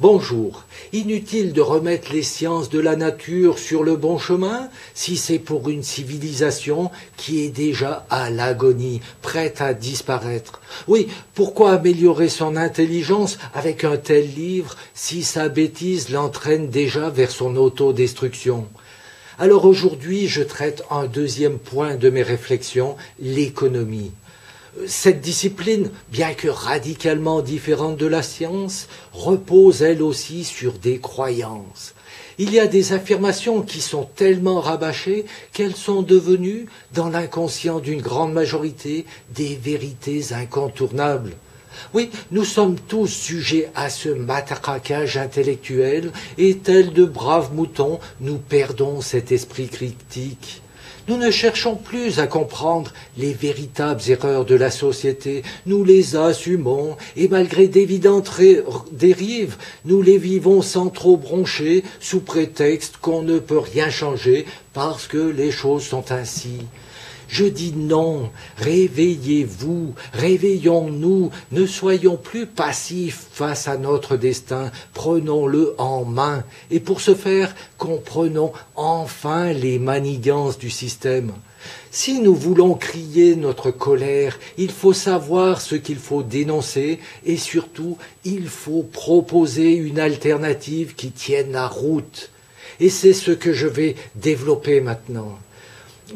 Bonjour. Inutile de remettre les sciences de la nature sur le bon chemin si c'est pour une civilisation qui est déjà à l'agonie, prête à disparaître. Oui, pourquoi améliorer son intelligence avec un tel livre si sa bêtise l'entraîne déjà vers son autodestruction? Alors aujourd'hui, je traite un deuxième point de mes réflexions, l'économie. Cette discipline, bien que radicalement différente de la science, repose elle aussi sur des croyances. Il y a des affirmations qui sont tellement rabâchées qu'elles sont devenues, dans l'inconscient d'une grande majorité, des vérités incontournables. Oui, nous sommes tous sujets à ce matraquage intellectuel et tels de braves moutons, nous perdons cet esprit critique. Nous ne cherchons plus à comprendre les véritables erreurs de la société, nous les assumons et malgré d'évidentes dérives, nous les vivons sans trop broncher sous prétexte qu'on ne peut rien changer parce que les choses sont ainsi. Je dis non, réveillez-vous, réveillons-nous, ne soyons plus passifs face à notre destin, prenons-le en main, et pour ce faire, comprenons enfin les manigances du système. Si nous voulons crier notre colère, il faut savoir ce qu'il faut dénoncer, et surtout, il faut proposer une alternative qui tienne la route. Et c'est ce que je vais développer maintenant.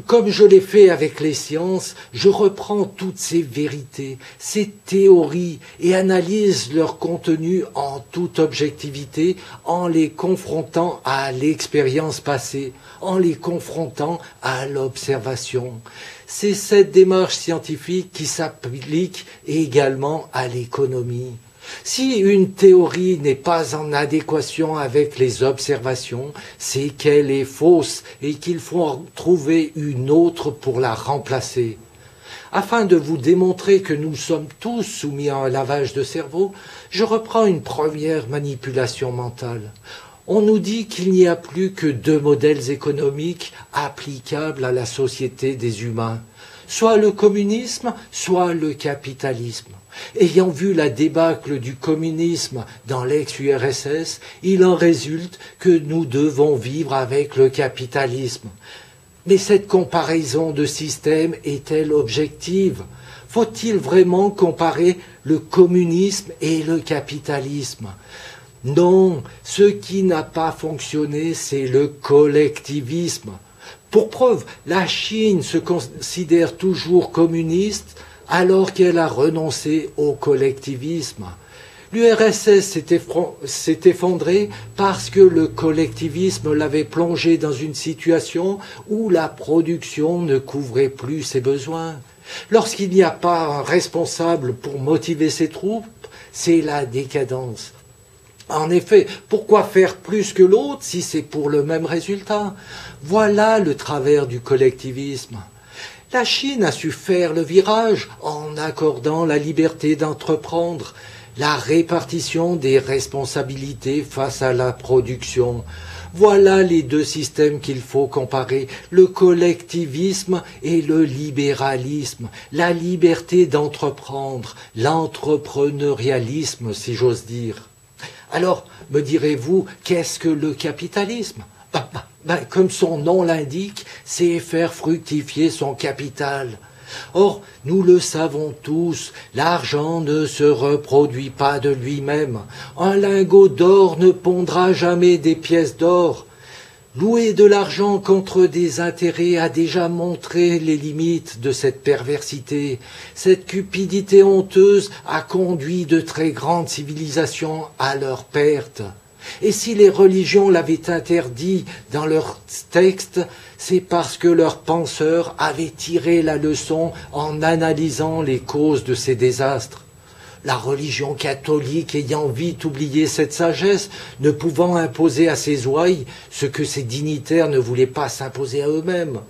Comme je l'ai fait avec les sciences, je reprends toutes ces vérités, ces théories et analyse leur contenu en toute objectivité en les confrontant à l'expérience passée, en les confrontant à l'observation. C'est cette démarche scientifique qui s'applique également à l'économie. Si une théorie n'est pas en adéquation avec les observations, c'est qu'elle est fausse et qu'il faut en trouver une autre pour la remplacer. Afin de vous démontrer que nous sommes tous soumis à un lavage de cerveau, je reprends une première manipulation mentale. On nous dit qu'il n'y a plus que deux modèles économiques applicables à la société des humains, soit le communisme, soit le capitalisme. Ayant vu la débâcle du communisme dans l'ex-URSS, il en résulte que nous devons vivre avec le capitalisme. Mais cette comparaison de systèmes est-elle objective? Faut-il vraiment comparer le communisme et le capitalisme? Non, ce qui n'a pas fonctionné, c'est le collectivisme. Pour preuve, la Chine se considère toujours communiste alors qu'elle a renoncé au collectivisme. L'URSS s'est effondrée parce que le collectivisme l'avait plongé dans une situation où la production ne couvrait plus ses besoins. Lorsqu'il n'y a pas un responsable pour motiver ses troupes, c'est la décadence. En effet, pourquoi faire plus que l'autre si c'est pour le même résultat? Voilà le travers du collectivisme. La Chine a su faire le virage en accordant la liberté d'entreprendre, la répartition des responsabilités face à la production. Voilà les deux systèmes qu'il faut comparer, le collectivisme et le libéralisme, la liberté d'entreprendre, l'entrepreneurialisme, si j'ose dire. Alors, me direz-vous, qu'est-ce que le capitalisme? Comme son nom l'indique, c'est faire fructifier son capital. Or, nous le savons tous, l'argent ne se reproduit pas de lui-même. Un lingot d'or ne pondra jamais des pièces d'or. Louer de l'argent contre des intérêts a déjà montré les limites de cette perversité. Cette cupidité honteuse a conduit de très grandes civilisations à leur perte. Et si les religions l'avaient interdit dans leurs textes, c'est parce que leurs penseurs avaient tiré la leçon en analysant les causes de ces désastres. La religion catholique ayant vite oublié cette sagesse, ne pouvant imposer à ses ouailles ce que ses dignitaires ne voulaient pas s'imposer à eux-mêmes.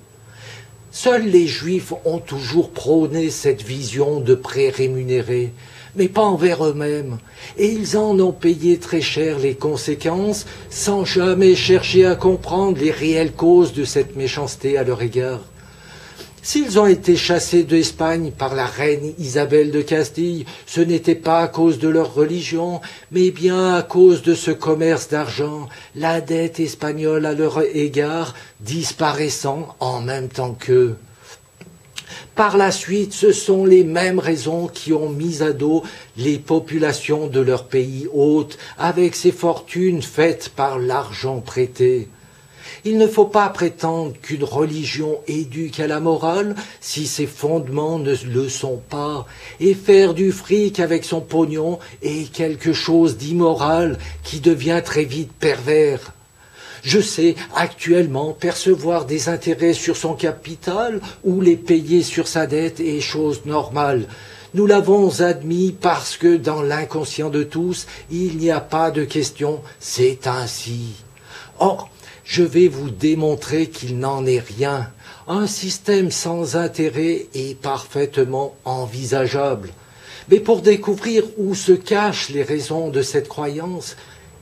Seuls les Juifs ont toujours prôné cette vision de pré-rémunérés, mais pas envers eux-mêmes, et ils en ont payé très cher les conséquences, sans jamais chercher à comprendre les réelles causes de cette méchanceté à leur égard. S'ils ont été chassés d'Espagne par la reine Isabelle de Castille, ce n'était pas à cause de leur religion, mais bien à cause de ce commerce d'argent, la dette espagnole à leur égard disparaissant en même temps qu'eux. Par la suite, ce sont les mêmes raisons qui ont mis à dos les populations de leur pays hôte avec ces fortunes faites par l'argent prêté. Il ne faut pas prétendre qu'une religion éduque à la morale si ses fondements ne le sont pas, et faire du fric avec son pognon est quelque chose d'immoral qui devient très vite pervers. Je sais actuellement percevoir des intérêts sur son capital ou les payer sur sa dette est chose normale. Nous l'avons admis parce que dans l'inconscient de tous, il n'y a pas de question, c'est ainsi. Or, je vais vous démontrer qu'il n'en est rien. Un système sans intérêt est parfaitement envisageable. Mais pour découvrir où se cachent les raisons de cette croyance,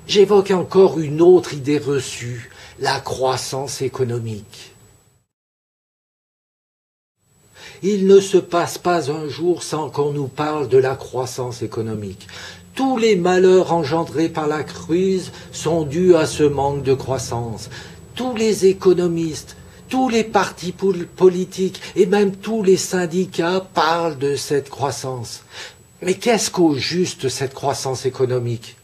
j'évoque encore une autre idée reçue, la croissance économique. Il ne se passe pas un jour sans qu'on nous parle de la croissance économique. Tous les malheurs engendrés par la crise sont dus à ce manque de croissance. Tous les économistes, tous les partis politiques et même tous les syndicats parlent de cette croissance. Mais qu'est-ce qu'au juste cette croissance économique ?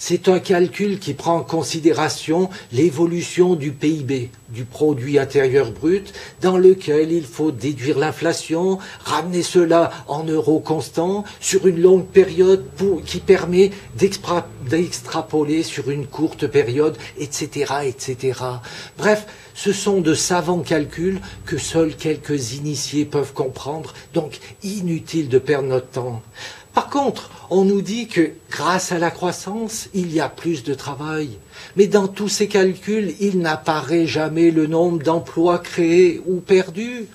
C'est un calcul qui prend en considération l'évolution du PIB, du produit intérieur brut, dans lequel il faut déduire l'inflation, ramener cela en euros constants sur une longue période qui permet d'extrapoler sur une courte période, etc., etc. Bref, ce sont de savants calculs que seuls quelques initiés peuvent comprendre, donc inutile de perdre notre temps. Par contre, on nous dit que grâce à la croissance, il y a plus de travail. Mais dans tous ces calculs, il n'apparaît jamais le nombre d'emplois créés ou perdus.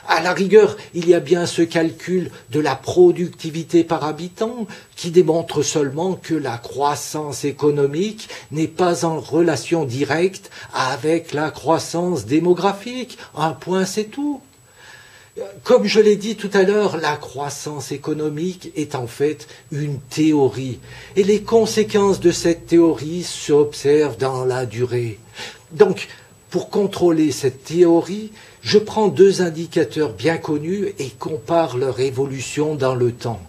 À la rigueur, il y a bien ce calcul de la productivité par habitant qui démontre seulement que la croissance économique n'est pas en relation directe avec la croissance démographique. Un point, c'est tout. Comme je l'ai dit tout à l'heure, la croissance économique est en fait une théorie. Et les conséquences de cette théorie s'observent dans la durée. Donc, pour contrôler cette théorie, je prends deux indicateurs bien connus et compare leur évolution dans le temps.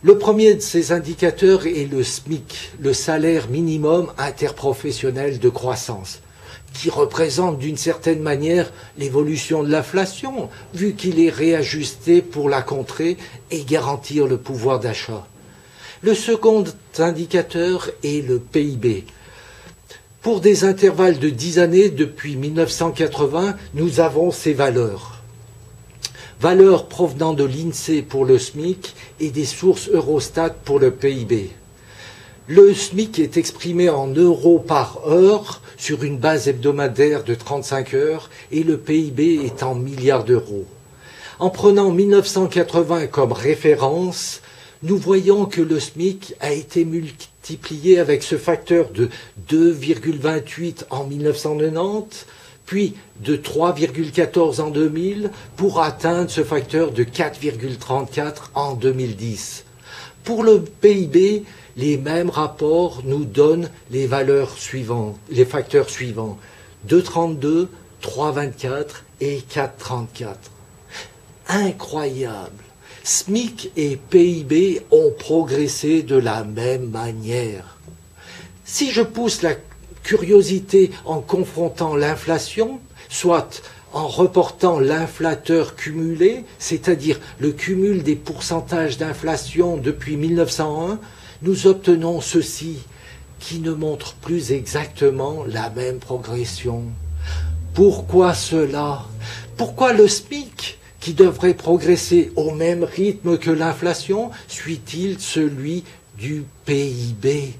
Le premier de ces indicateurs est le SMIC, le salaire minimum interprofessionnel de croissance, qui représente d'une certaine manière l'évolution de l'inflation, vu qu'il est réajusté pour la contrer et garantir le pouvoir d'achat. Le second indicateur est le PIB. Pour des intervalles de 10 années, depuis 1980, nous avons ces valeurs. Valeurs provenant de l'INSEE pour le SMIC et des sources Eurostat pour le PIB. Le SMIC est exprimé en euros par heure sur une base hebdomadaire de 35 heures et le PIB est en milliards d'euros. En prenant 1980 comme référence, nous voyons que le SMIC a été multiplié avec ce facteur de 2,28 en 1990, puis de 3,14 en 2000 pour atteindre ce facteur de 4,34 en 2010. Pour le PIB, les mêmes rapports nous donnent les valeurs suivantes, les facteurs suivants, 2,32, 3,24 et 4,34. Incroyable! SMIC et PIB ont progressé de la même manière. Si je pousse la curiosité en confrontant l'inflation, soit en reportant l'inflateur cumulé, c'est-à-dire le cumul des pourcentages d'inflation depuis 1901, nous obtenons ceci, qui ne montre plus exactement la même progression. Pourquoi cela? Pourquoi le SMIC, qui devrait progresser au même rythme que l'inflation, suit-il celui du PIB?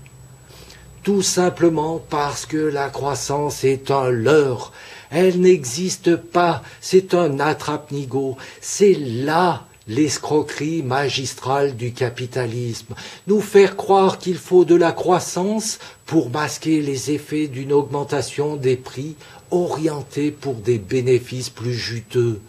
Tout simplement parce que la croissance est un leurre. Elle n'existe pas, c'est un attrape-nigo. C'est là l'escroquerie magistrale du capitalisme. Nous faire croire qu'il faut de la croissance pour masquer les effets d'une augmentation des prix orientés pour des bénéfices plus juteux.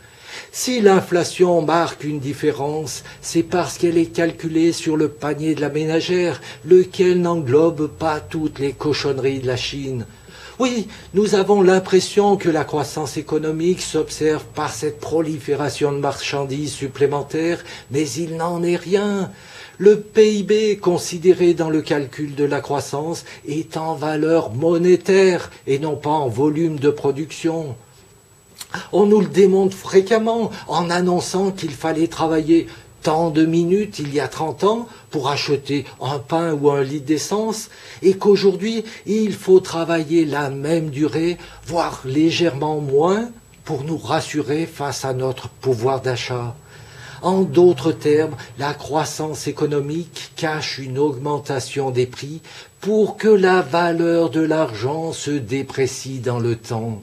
Si l'inflation marque une différence, c'est parce qu'elle est calculée sur le panier de la ménagère, lequel n'englobe pas toutes les cochonneries de la Chine. Oui, nous avons l'impression que la croissance économique s'observe par cette prolifération de marchandises supplémentaires, mais il n'en est rien. Le PIB, considéré dans le calcul de la croissance, est en valeur monétaire et non pas en volume de production. On nous le démontre fréquemment en annonçant qu'il fallait travailler tant de minutes il y a 30 ans pour acheter un pain ou un litre d'essence et qu'aujourd'hui il faut travailler la même durée, voire légèrement moins, pour nous rassurer face à notre pouvoir d'achat. En d'autres termes, la croissance économique cache une augmentation des prix pour que la valeur de l'argent se déprécie dans le temps.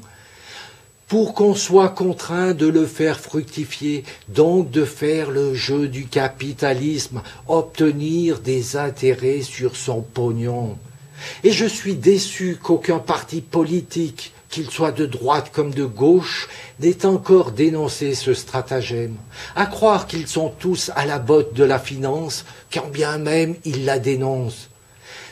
Pour qu'on soit contraint de le faire fructifier, donc de faire le jeu du capitalisme, obtenir des intérêts sur son pognon. Et je suis déçu qu'aucun parti politique, qu'il soit de droite comme de gauche, n'ait encore dénoncé ce stratagème. À croire qu'ils sont tous à la botte de la finance, quand bien même ils la dénoncent.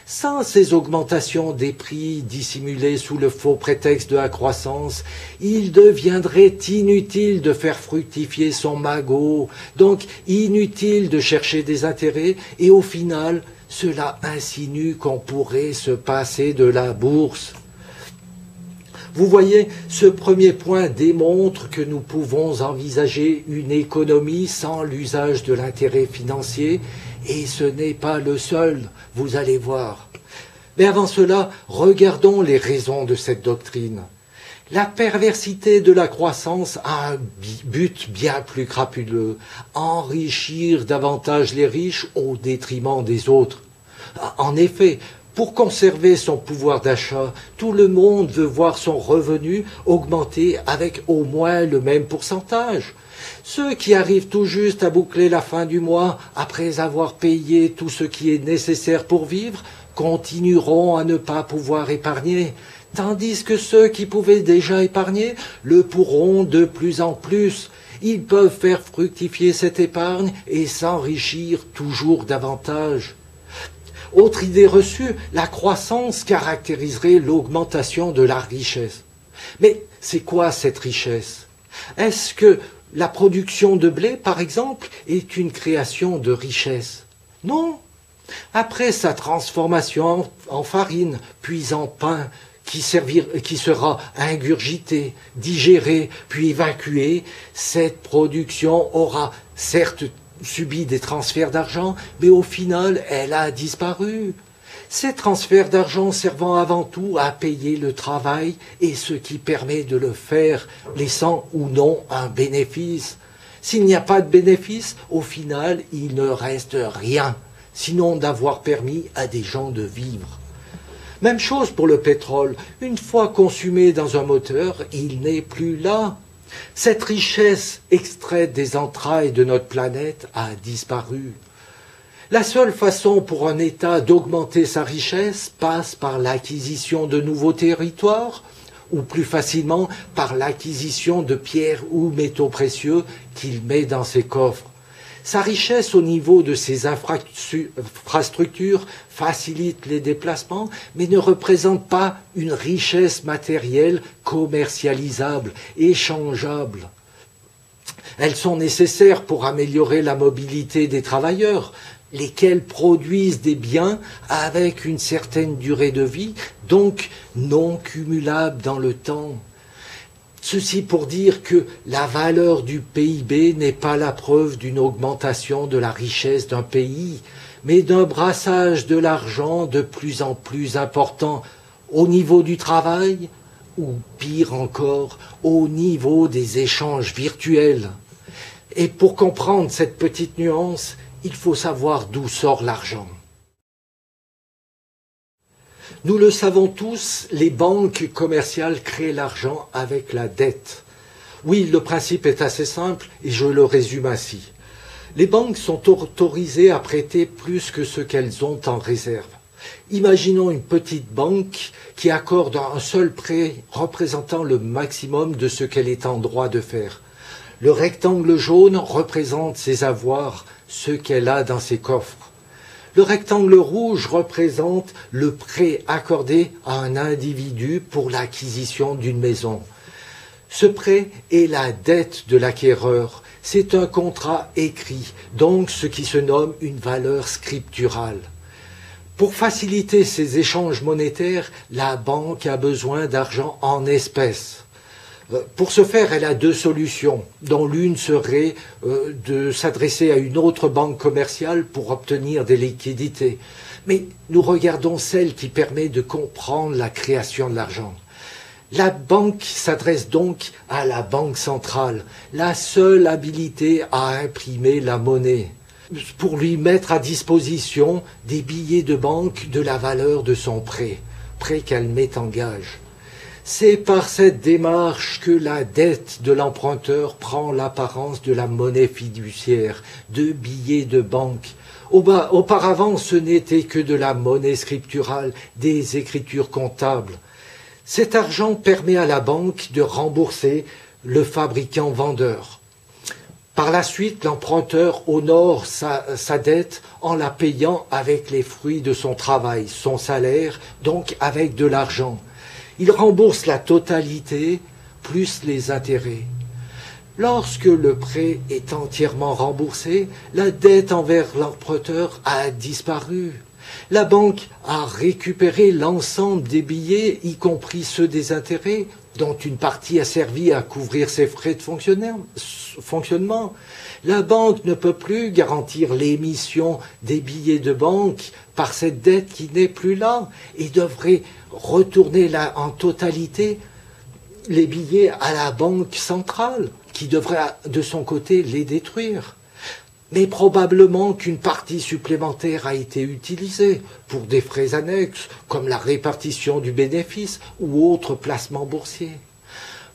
Sans ces augmentations des prix dissimulées sous le faux prétexte de la croissance, il deviendrait inutile de faire fructifier son magot, donc inutile de chercher des intérêts, et au final, cela insinue qu'on pourrait se passer de la bourse. Vous voyez, ce premier point démontre que nous pouvons envisager une économie sans l'usage de l'intérêt financier, et ce n'est pas le seul, vous allez voir. Mais avant cela, regardons les raisons de cette doctrine. La perversité de la croissance a un but bien plus crapuleux, enrichir davantage les riches au détriment des autres. En effet, pour conserver son pouvoir d'achat, tout le monde veut voir son revenu augmenter avec au moins le même pourcentage. Ceux qui arrivent tout juste à boucler la fin du mois après avoir payé tout ce qui est nécessaire pour vivre continueront à ne pas pouvoir épargner, tandis que ceux qui pouvaient déjà épargner le pourront de plus en plus. Ils peuvent faire fructifier cette épargne et s'enrichir toujours davantage. Autre idée reçue, la croissance caractériserait l'augmentation de la richesse. Mais c'est quoi cette richesse? Est-ce que la production de blé, par exemple, est une création de richesse? Non. Après sa transformation en farine, puis en pain, qui sera ingurgité, digéré, puis évacué, cette production aura certes subi des transferts d'argent, mais au final, elle a disparu. Ces transferts d'argent servant avant tout à payer le travail et ce qui permet de le faire, laissant ou non un bénéfice. S'il n'y a pas de bénéfice, au final, il ne reste rien, sinon d'avoir permis à des gens de vivre. Même chose pour le pétrole. Une fois consumé dans un moteur, il n'est plus là. Cette richesse extraite des entrailles de notre planète a disparu. La seule façon pour un État d'augmenter sa richesse passe par l'acquisition de nouveaux territoires, ou plus facilement par l'acquisition de pierres ou métaux précieux qu'il met dans ses coffres. Sa richesse au niveau de ses infrastructures facilite les déplacements, mais ne représente pas une richesse matérielle commercialisable, échangeable. Elles sont nécessaires pour améliorer la mobilité des travailleurs, lesquels produisent des biens avec une certaine durée de vie, donc non cumulables dans le temps. Ceci pour dire que la valeur du PIB n'est pas la preuve d'une augmentation de la richesse d'un pays, mais d'un brassage de l'argent de plus en plus important au niveau du travail, ou pire encore, au niveau des échanges virtuels. Et pour comprendre cette petite nuance, il faut savoir d'où sort l'argent. Nous le savons tous, les banques commerciales créent l'argent avec la dette. Oui, le principe est assez simple et je le résume ainsi. Les banques sont autorisées à prêter plus que ce qu'elles ont en réserve. Imaginons une petite banque qui accorde un seul prêt représentant le maximum de ce qu'elle est en droit de faire. Le rectangle jaune représente ses avoirs, ce qu'elle a dans ses coffres. Le rectangle rouge représente le prêt accordé à un individu pour l'acquisition d'une maison. Ce prêt est la dette de l'acquéreur. C'est un contrat écrit, donc ce qui se nomme une valeur scripturale. Pour faciliter ces échanges monétaires, la banque a besoin d'argent en espèces. Pour ce faire, elle a deux solutions, dont l'une serait de s'adresser à une autre banque commerciale pour obtenir des liquidités. Mais nous regardons celle qui permet de comprendre la création de l'argent. La banque s'adresse donc à la banque centrale, la seule habilité à imprimer la monnaie, pour lui mettre à disposition des billets de banque de la valeur de son prêt qu'elle met en gage. C'est par cette démarche que la dette de l'emprunteur prend l'apparence de la monnaie fiduciaire, de billets de banque. Auparavant, ce n'était que de la monnaie scripturale, des écritures comptables. Cet argent permet à la banque de rembourser le fabricant vendeur. Par la suite, l'emprunteur honore sa dette en la payant avec les fruits de son travail, son salaire, donc avec de l'argent. Il rembourse la totalité plus les intérêts. Lorsque le prêt est entièrement remboursé, la dette envers l'emprunteur a disparu. La banque a récupéré l'ensemble des billets, y compris ceux des intérêts, dont une partie a servi à couvrir ses frais de fonctionnement. La banque ne peut plus garantir l'émission des billets de banque par cette dette qui n'est plus là et devrait retourner là en totalité les billets à la banque centrale qui devrait de son côté les détruire. Mais probablement qu'une partie supplémentaire a été utilisée pour des frais annexes, comme la répartition du bénéfice ou autres placements boursiers.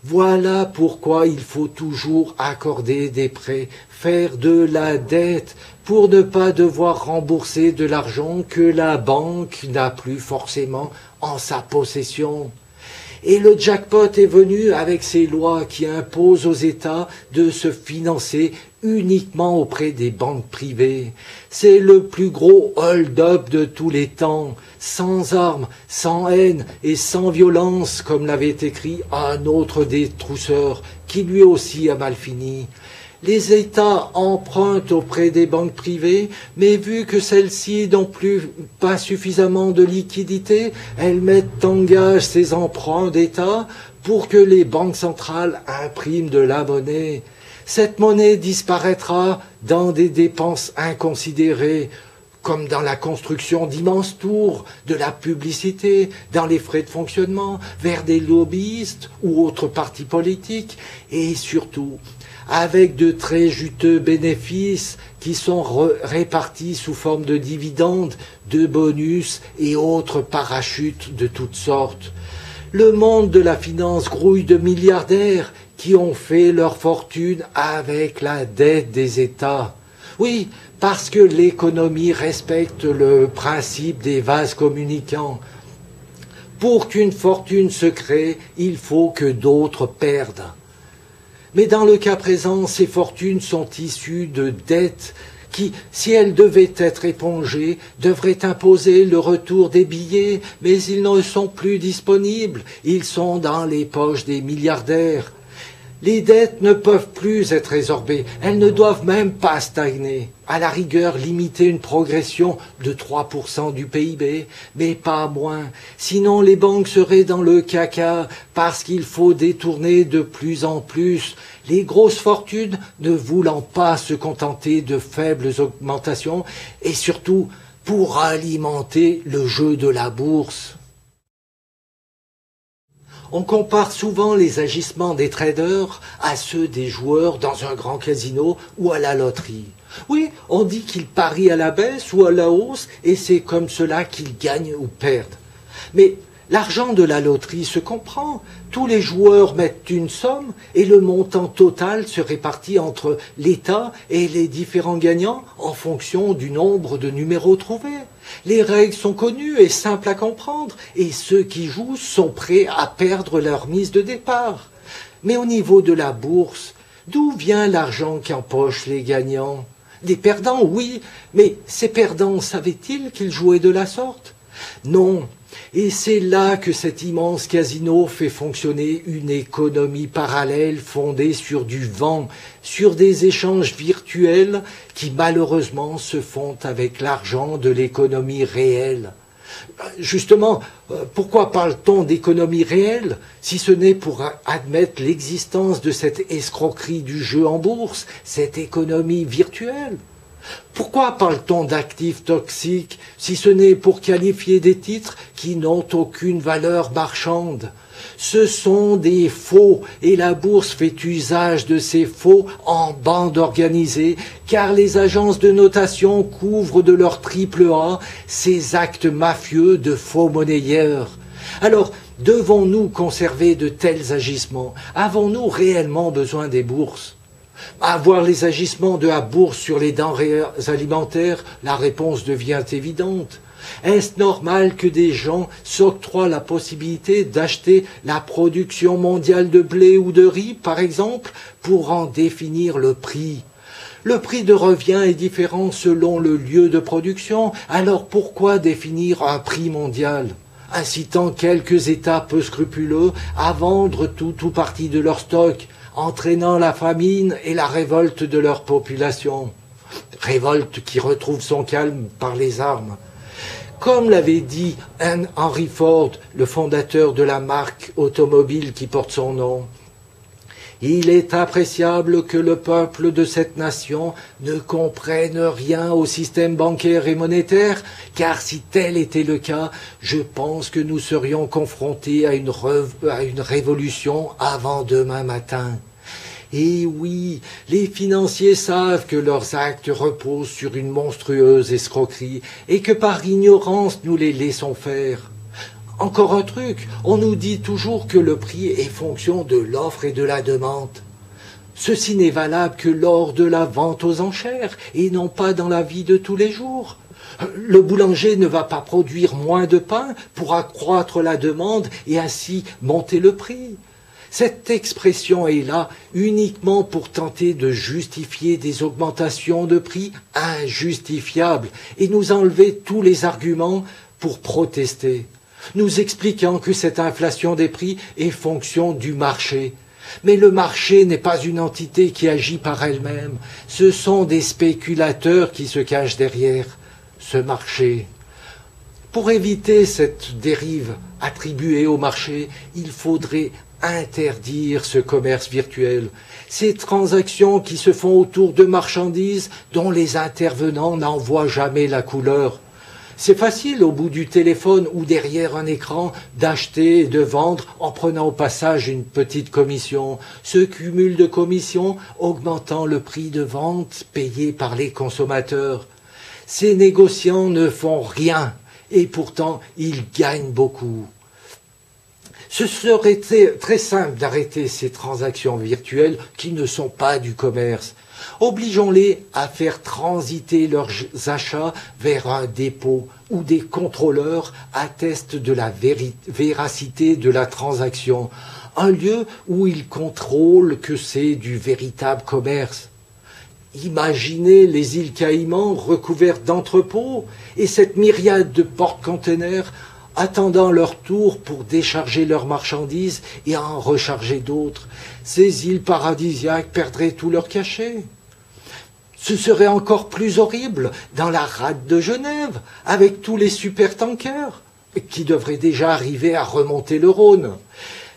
Voilà pourquoi il faut toujours accorder des prêts, faire de la dette, pour ne pas devoir rembourser de l'argent que la banque n'a plus forcément en sa possession. Et le jackpot est venu avec ces lois qui imposent aux États de se financer uniquement auprès des banques privées. C'est le plus gros hold-up de tous les temps, sans armes, sans haine et sans violence, comme l'avait écrit un autre des trousseurs, qui lui aussi a mal fini. Les États empruntent auprès des banques privées, mais vu que celles-ci n'ont pas suffisamment de liquidités, elles mettent en gage ces emprunts d'État pour que les banques centrales impriment de la monnaie. Cette monnaie disparaîtra dans des dépenses inconsidérées, comme dans la construction d'immenses tours, de la publicité, dans les frais de fonctionnement, vers des lobbyistes ou autres partis politiques, et surtout avec de très juteux bénéfices qui sont répartis sous forme de dividendes, de bonus et autres parachutes de toutes sortes. Le monde de la finance grouille de milliardaires qui ont fait leur fortune avec la dette des États. Oui, parce que l'économie respecte le principe des vases communicants. Pour qu'une fortune se crée, il faut que d'autres perdent. Mais dans le cas présent, ces fortunes sont issues de dettes qui, si elles devaient être épongées, devraient imposer le retour des billets, mais ils ne sont plus disponibles, ils sont dans les poches des milliardaires. Les dettes ne peuvent plus être résorbées, elles ne doivent même pas stagner. À la rigueur, limiter une progression de 3% du PIB, mais pas moins. Sinon, les banques seraient dans le caca parce qu'il faut détourner de plus en plus. Les grosses fortunes ne voulant pas se contenter de faibles augmentations et surtout pour alimenter le jeu de la bourse. On compare souvent les agissements des traders à ceux des joueurs dans un grand casino ou à la loterie. Oui, on dit qu'ils parient à la baisse ou à la hausse et c'est comme cela qu'ils gagnent ou perdent. Mais l'argent de la loterie se comprend. Tous les joueurs mettent une somme et le montant total se répartit entre l'État et les différents gagnants en fonction du nombre de numéros trouvés. Les règles sont connues et simples à comprendre et ceux qui jouent sont prêts à perdre leur mise de départ. Mais au niveau de la bourse, D'où vient l'argent qu'empochent les gagnants? Des perdants, oui, mais ces perdants savaient-ils qu'ils jouaient de la sorte? Non, et c'est là que cet immense casino fait fonctionner une économie parallèle fondée sur du vent, sur des échanges virtuels qui malheureusement se font avec l'argent de l'économie réelle. Justement, pourquoi parle-t-on d'économie réelle, si ce n'est pour admettre l'existence de cette escroquerie du jeu en bourse, cette économie virtuelle? Pourquoi parle-t-on d'actifs toxiques, si ce n'est pour qualifier des titres qui n'ont aucune valeur marchande? Ce sont des faux, et la bourse fait usage de ces faux en bande organisée, car les agences de notation couvrent de leur triple A ces actes mafieux de faux monnayeurs. Alors, devons-nous conserver de tels agissements? Avons-nous réellement besoin des bourses? À voir les agissements de la bourse sur les denrées alimentaires, la réponse devient évidente. Est-ce normal que des gens s'octroient la possibilité d'acheter la production mondiale de blé ou de riz, par exemple, pour en définir le prix? Le prix de revient est différent selon le lieu de production, alors pourquoi définir un prix mondial, incitant quelques États peu scrupuleux à vendre tout ou partie de leur stock, entraînant la famine et la révolte de leur population? Révolte qui retrouve son calme par les armes. Comme l'avait dit Henry Ford, le fondateur de la marque automobile qui porte son nom, il est appréciable que le peuple de cette nation ne comprenne rien au système bancaire et monétaire, car si tel était le cas, je pense que nous serions confrontés à une révolution avant demain matin. Et oui, les financiers savent que leurs actes reposent sur une monstrueuse escroquerie et que par ignorance nous les laissons faire. Encore un truc, on nous dit toujours que le prix est fonction de l'offre et de la demande. Ceci n'est valable que lors de la vente aux enchères et non pas dans la vie de tous les jours. Le boulanger ne va pas produire moins de pain pour accroître la demande et ainsi monter le prix. Cette expression est là uniquement pour tenter de justifier des augmentations de prix injustifiables et nous enlever tous les arguments pour protester, nous expliquant que cette inflation des prix est fonction du marché. Mais le marché n'est pas une entité qui agit par elle-même, ce sont des spéculateurs qui se cachent derrière ce marché. Pour éviter cette dérive attribuée au marché, il faudrait interdire ce commerce virtuel, ces transactions qui se font autour de marchandises dont les intervenants n'en voient jamais la couleur. C'est facile au bout du téléphone ou derrière un écran d'acheter et de vendre en prenant au passage une petite commission, ce cumul de commissions augmentant le prix de vente payé par les consommateurs. Ces négociants ne font rien et pourtant ils gagnent beaucoup. Ce serait très simple d'arrêter ces transactions virtuelles qui ne sont pas du commerce. Obligeons-les à faire transiter leurs achats vers un dépôt où des contrôleurs attestent de la véracité de la transaction, un lieu où ils contrôlent que c'est du véritable commerce. Imaginez les îles Caïmans recouvertes d'entrepôts et cette myriade de porte-containers attendant leur tour pour décharger leurs marchandises et en recharger d'autres. Ces îles paradisiaques perdraient tout leur cachet. Ce serait encore plus horrible dans la rade de Genève, avec tous les supertankers, qui devraient déjà arriver à remonter le Rhône.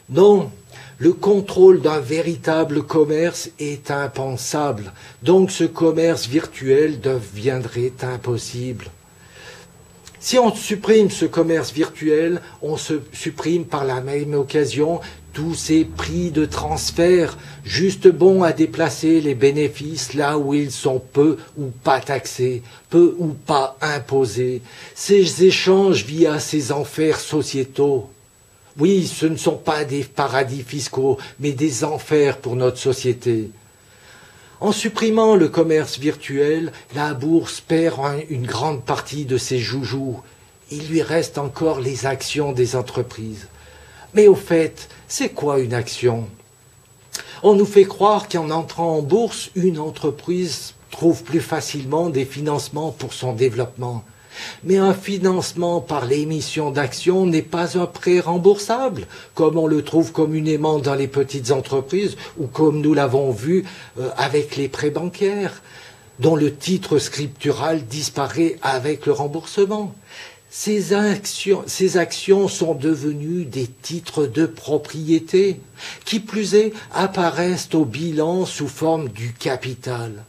Non, le contrôle d'un véritable commerce est impensable, donc ce commerce virtuel deviendrait impossible. Si on supprime ce commerce virtuel, on se supprime par la même occasion tous ces prix de transfert, juste bons à déplacer les bénéfices là où ils sont peu ou pas taxés, peu ou pas imposés, ces échanges via ces enfers sociétaux. Oui, ce ne sont pas des paradis fiscaux, mais des enfers pour notre société. En supprimant le commerce virtuel, la bourse perd une grande partie de ses joujoux. Il lui reste encore les actions des entreprises. Mais au fait, c'est quoi une action? On nous fait croire qu'en entrant en bourse, une entreprise trouve plus facilement des financements pour son développement. Mais un financement par l'émission d'actions n'est pas un prêt remboursable, comme on le trouve communément dans les petites entreprises ou comme nous l'avons vu avec les prêts bancaires, dont le titre scriptural disparaît avec le remboursement. Ces actions sont devenues des titres de propriété, qui plus est apparaissent au bilan sous forme du capital.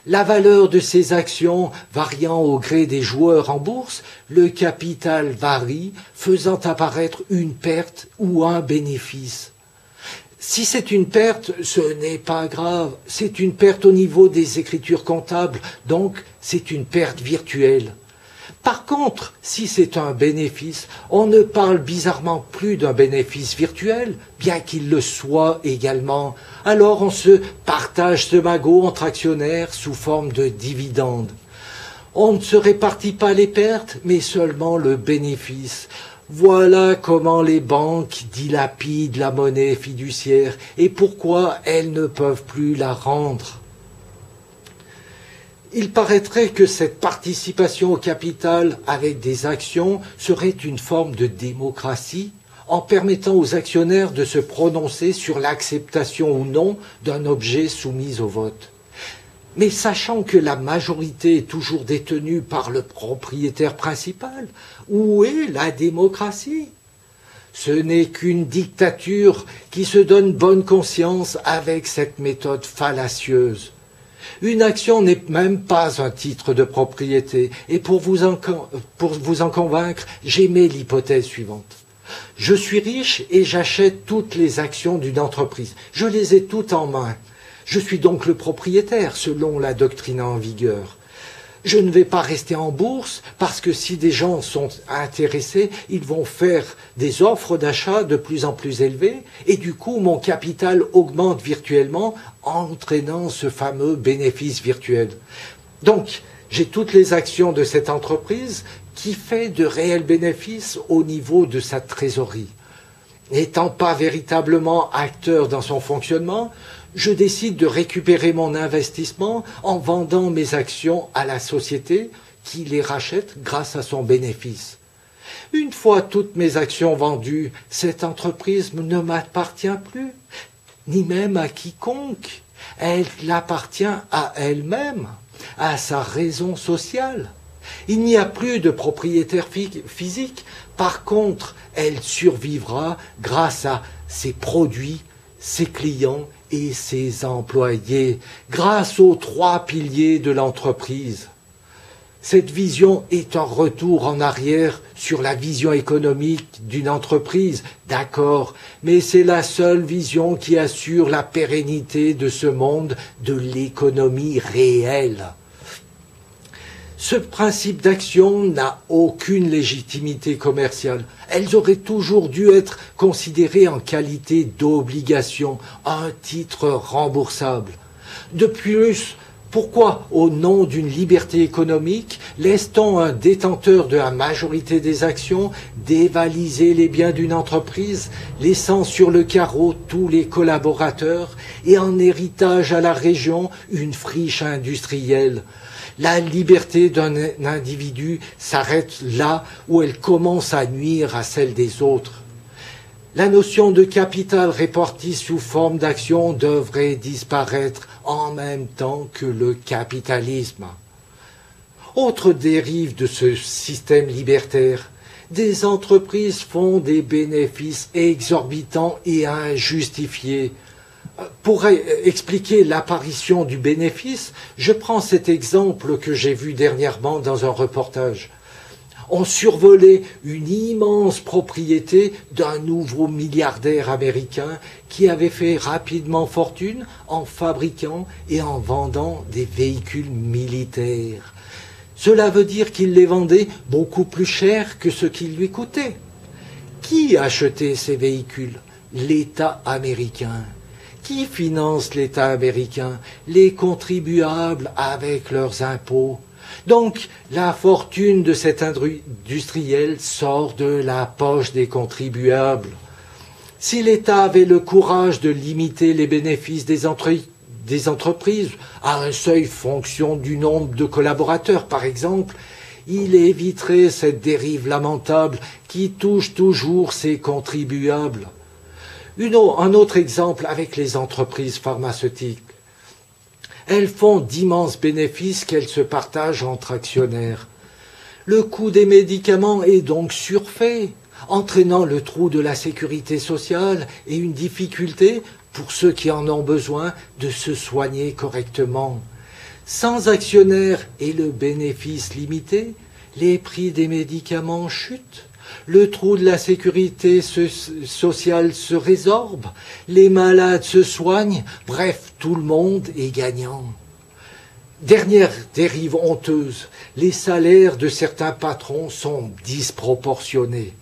La valeur de ces actions variant au gré des joueurs en bourse, le capital varie, faisant apparaître une perte ou un bénéfice. Si c'est une perte, ce n'est pas grave, c'est une perte au niveau des écritures comptables, donc c'est une perte virtuelle. Par contre, si c'est un bénéfice, on ne parle bizarrement plus d'un bénéfice virtuel, bien qu'il le soit également. Alors on se partage ce magot entre actionnaires sous forme de dividendes. On ne se répartit pas les pertes, mais seulement le bénéfice. Voilà comment les banques dilapident la monnaie fiduciaire et pourquoi elles ne peuvent plus la rendre. Il paraîtrait que cette participation au capital avec des actions serait une forme de démocratie en permettant aux actionnaires de se prononcer sur l'acceptation ou non d'un objet soumis au vote. Mais sachant que la majorité est toujours détenue par le propriétaire principal, où est la démocratie ? Ce n'est qu'une dictature qui se donne bonne conscience avec cette méthode fallacieuse. Une action n'est même pas un titre de propriété, et pour vous en convaincre, j'émets l'hypothèse suivante. Je suis riche et j'achète toutes les actions d'une entreprise. Je les ai toutes en main. Je suis donc le propriétaire, selon la doctrine en vigueur. Je ne vais pas rester en bourse parce que si des gens sont intéressés, ils vont faire des offres d'achat de plus en plus élevées et du coup mon capital augmente virtuellement entraînant ce fameux bénéfice virtuel. Donc j'ai toutes les actions de cette entreprise qui fait de réels bénéfices au niveau de sa trésorerie. N'étant pas véritablement acteur dans son fonctionnement, je décide de récupérer mon investissement en vendant mes actions à la société qui les rachète grâce à son bénéfice. Une fois toutes mes actions vendues, cette entreprise ne m'appartient plus, ni même à quiconque. Elle appartient à elle-même, à sa raison sociale. Il n'y a plus de propriétaire physique. Par contre, elle survivra grâce à ses produits, ses clients et ses employés, grâce aux 3 piliers de l'entreprise. Cette vision est un retour en arrière sur la vision économique d'une entreprise, d'accord, mais c'est la seule vision qui assure la pérennité de ce monde de l'économie réelle. Ce principe d'action n'a aucune légitimité commerciale. Elles auraient toujours dû être considérées en qualité d'obligation, un titre remboursable. De plus, pourquoi, au nom d'une liberté économique, laisse-t-on un détenteur de la majorité des actions dévaliser les biens d'une entreprise, laissant sur le carreau tous les collaborateurs et en héritage à la région une friche industrielle ? La liberté d'un individu s'arrête là où elle commence à nuire à celle des autres. La notion de capital réparti sous forme d'action devrait disparaître en même temps que le capitalisme. Autre dérive de ce système libertaire, des entreprises font des bénéfices exorbitants et injustifiés. Pour expliquer l'apparition du bénéfice, je prends cet exemple que j'ai vu dernièrement dans un reportage. On survolait une immense propriété d'un nouveau milliardaire américain qui avait fait rapidement fortune en fabriquant et en vendant des véhicules militaires. Cela veut dire qu'il les vendait beaucoup plus cher que ce qu'ils lui coûtaient. Qui achetait ces véhicules ? L'État américain. Qui finance l'État américain? Les contribuables avec leurs impôts. Donc, la fortune de cet industriel sort de la poche des contribuables. Si l'État avait le courage de limiter les bénéfices des entreprises à un seuil fonction du nombre de collaborateurs, par exemple, il éviterait cette dérive lamentable qui touche toujours ses contribuables. Un autre exemple avec les entreprises pharmaceutiques. Elles font d'immenses bénéfices qu'elles se partagent entre actionnaires. Le coût des médicaments est donc surfait, entraînant le trou de la sécurité sociale et une difficulté, pour ceux qui en ont besoin, de se soigner correctement. Sans actionnaires et le bénéfice limité, les prix des médicaments chutent, le trou de la sécurité sociale se résorbe, les malades se soignent, bref, tout le monde est gagnant. Dernière dérive honteuse, les salaires de certains patrons sont disproportionnés.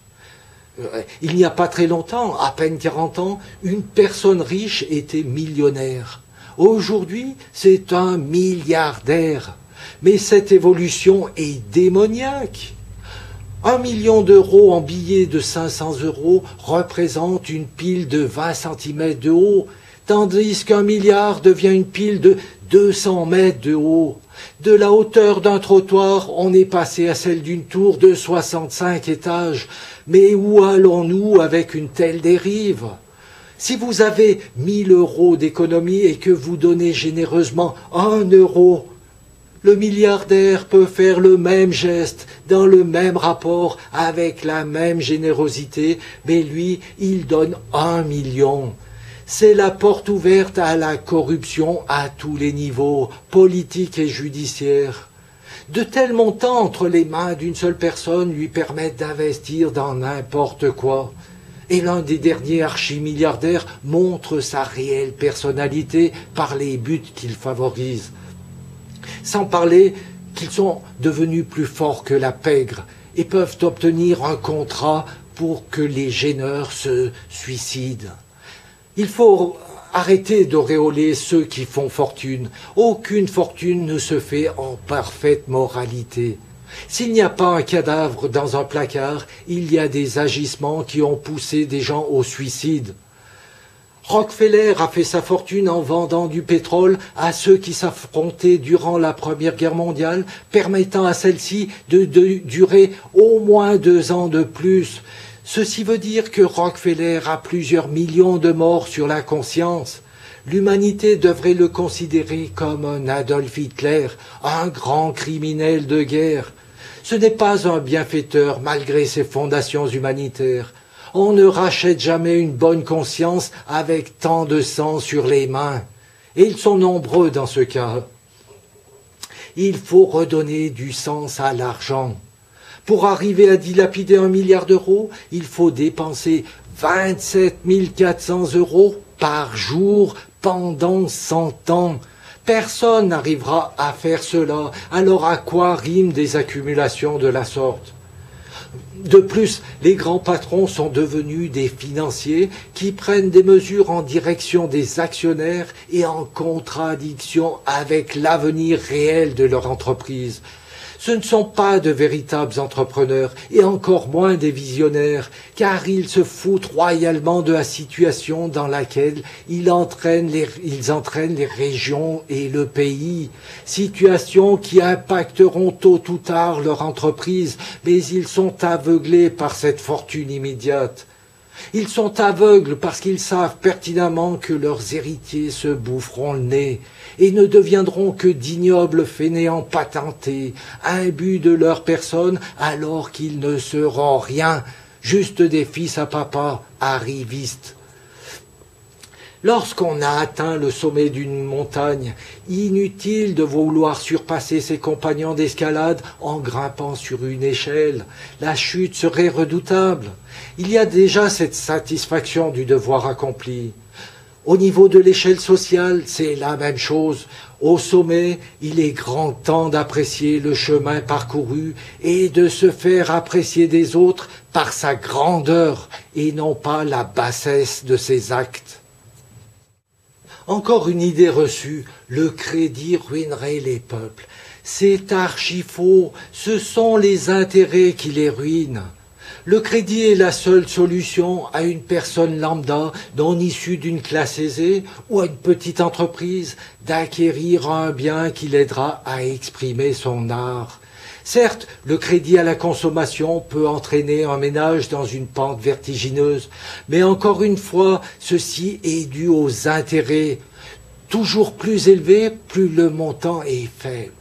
Il n'y a pas très longtemps, à peine 40 ans, une personne riche était millionnaire. Aujourd'hui, c'est un milliardaire. Mais cette évolution est démoniaque. 1 million d'euros en billets de 500 € représente une pile de 20 cm de haut, tandis qu'un milliard devient une pile de 200 mètres de haut. De la hauteur d'un trottoir, on est passé à celle d'une tour de 65 étages. Mais où allons-nous avec une telle dérive ? Si vous avez 1 000 € d'économie et que vous donnez généreusement 1 euro, le milliardaire peut faire le même geste, dans le même rapport, avec la même générosité, mais lui, il donne 1 million. C'est la porte ouverte à la corruption à tous les niveaux, politiques et judiciaires. De tels montants entre les mains d'une seule personne lui permettent d'investir dans n'importe quoi. Et l'un des derniers archimilliardaires montre sa réelle personnalité par les buts qu'il favorise. Sans parler qu'ils sont devenus plus forts que la pègre et peuvent obtenir un contrat pour que les gêneurs se suicident. Il faut arrêter d'auréoler ceux qui font fortune. Aucune fortune ne se fait en parfaite moralité. S'il n'y a pas un cadavre dans un placard, il y a des agissements qui ont poussé des gens au suicide. Rockefeller a fait sa fortune en vendant du pétrole à ceux qui s'affrontaient durant la Première Guerre mondiale, permettant à celle-ci de durer au moins 2 ans de plus. Ceci veut dire que Rockefeller a plusieurs millions de morts sur la conscience. L'humanité devrait le considérer comme un Adolf Hitler, un grand criminel de guerre. Ce n'est pas un bienfaiteur malgré ses fondations humanitaires. On ne rachète jamais une bonne conscience avec tant de sang sur les mains. Et ils sont nombreux dans ce cas. Il faut redonner du sens à l'argent. Pour arriver à dilapider 1 milliard d'euros, il faut dépenser 27 400 € par jour pendant 100 ans. Personne n'arrivera à faire cela. Alors à quoi riment des accumulations de la sorte ? De plus, les grands patrons sont devenus des financiers qui prennent des mesures en direction des actionnaires et en contradiction avec l'avenir réel de leur entreprise. Ce ne sont pas de véritables entrepreneurs, et encore moins des visionnaires, car ils se foutent royalement de la situation dans laquelle ils entraînent les régions et le pays. Situation qui impacteront tôt ou tard leur entreprise, mais ils sont aveuglés par cette fortune immédiate. Ils sont aveugles parce qu'ils savent pertinemment que leurs héritiers se boufferont le nez et ne deviendront que d'ignobles fainéants patentés, imbus de leur personne alors qu'ils ne seront rien, juste des fils à papa, arrivistes. Lorsqu'on a atteint le sommet d'une montagne, inutile de vouloir surpasser ses compagnons d'escalade en grimpant sur une échelle. La chute serait redoutable. Il y a déjà cette satisfaction du devoir accompli. Au niveau de l'échelle sociale, c'est la même chose. Au sommet, il est grand temps d'apprécier le chemin parcouru et de se faire apprécier des autres par sa grandeur et non pas la bassesse de ses actes. Encore une idée reçue, le crédit ruinerait les peuples. C'est archi faux, ce sont les intérêts qui les ruinent. Le crédit est la seule solution à une personne lambda non issue d'une classe aisée ou à une petite entreprise d'acquérir un bien qui l'aidera à exprimer son art. Certes, le crédit à la consommation peut entraîner un ménage dans une pente vertigineuse, mais encore une fois, ceci est dû aux intérêts. Toujours plus élevés, plus le montant est faible.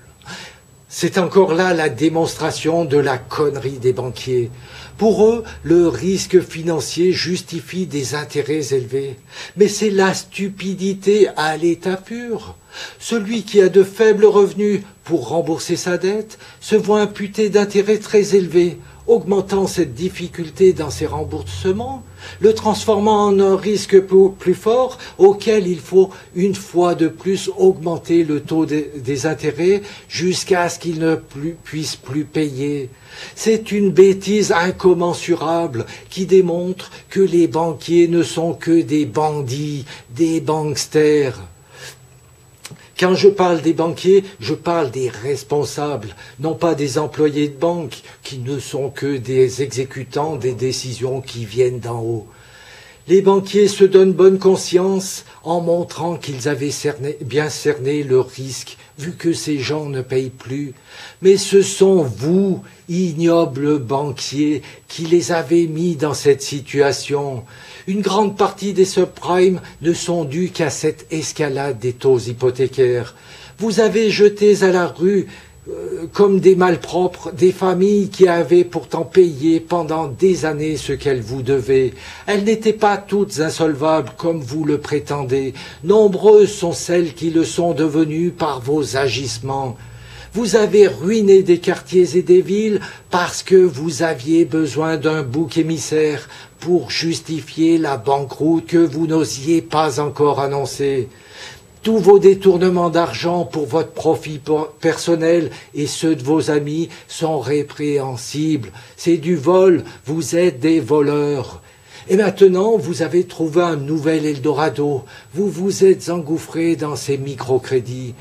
C'est encore là la démonstration de la connerie des banquiers. Pour eux, le risque financier justifie des intérêts élevés. Mais c'est la stupidité à l'état pur. Celui qui a de faibles revenus pour rembourser sa dette se voit imputer d'intérêts très élevés, augmentant cette difficulté dans ses remboursements, le transformant en un risque plus fort auquel il faut une fois de plus augmenter le taux des intérêts jusqu'à ce qu'il ne puisse plus payer. C'est une bêtise incommensurable qui démontre que les banquiers ne sont que des bandits, des banksters. Quand je parle des banquiers, je parle des responsables, non pas des employés de banque, qui ne sont que des exécutants des décisions qui viennent d'en haut. Les banquiers se donnent bonne conscience en montrant qu'ils avaient bien cerné le risque, vu que ces gens ne payent plus. Mais ce sont vous, ignobles banquiers, qui les avez mis dans cette situation. Une grande partie des subprimes ne sont dues qu'à cette escalade des taux hypothécaires. Vous avez jeté à la rue comme des malpropres, des familles qui avaient pourtant payé pendant des années ce qu'elles vous devaient. Elles n'étaient pas toutes insolvables comme vous le prétendez. Nombreuses sont celles qui le sont devenues par vos agissements. Vous avez ruiné des quartiers et des villes parce que vous aviez besoin d'un bouc émissaire pour justifier la banqueroute que vous n'osiez pas encore annoncer. Tous vos détournements d'argent pour votre profit personnel et ceux de vos amis sont répréhensibles. C'est du vol, vous êtes des voleurs. Et maintenant, vous avez trouvé un nouvel Eldorado. Vous vous êtes engouffré dans ces microcrédits.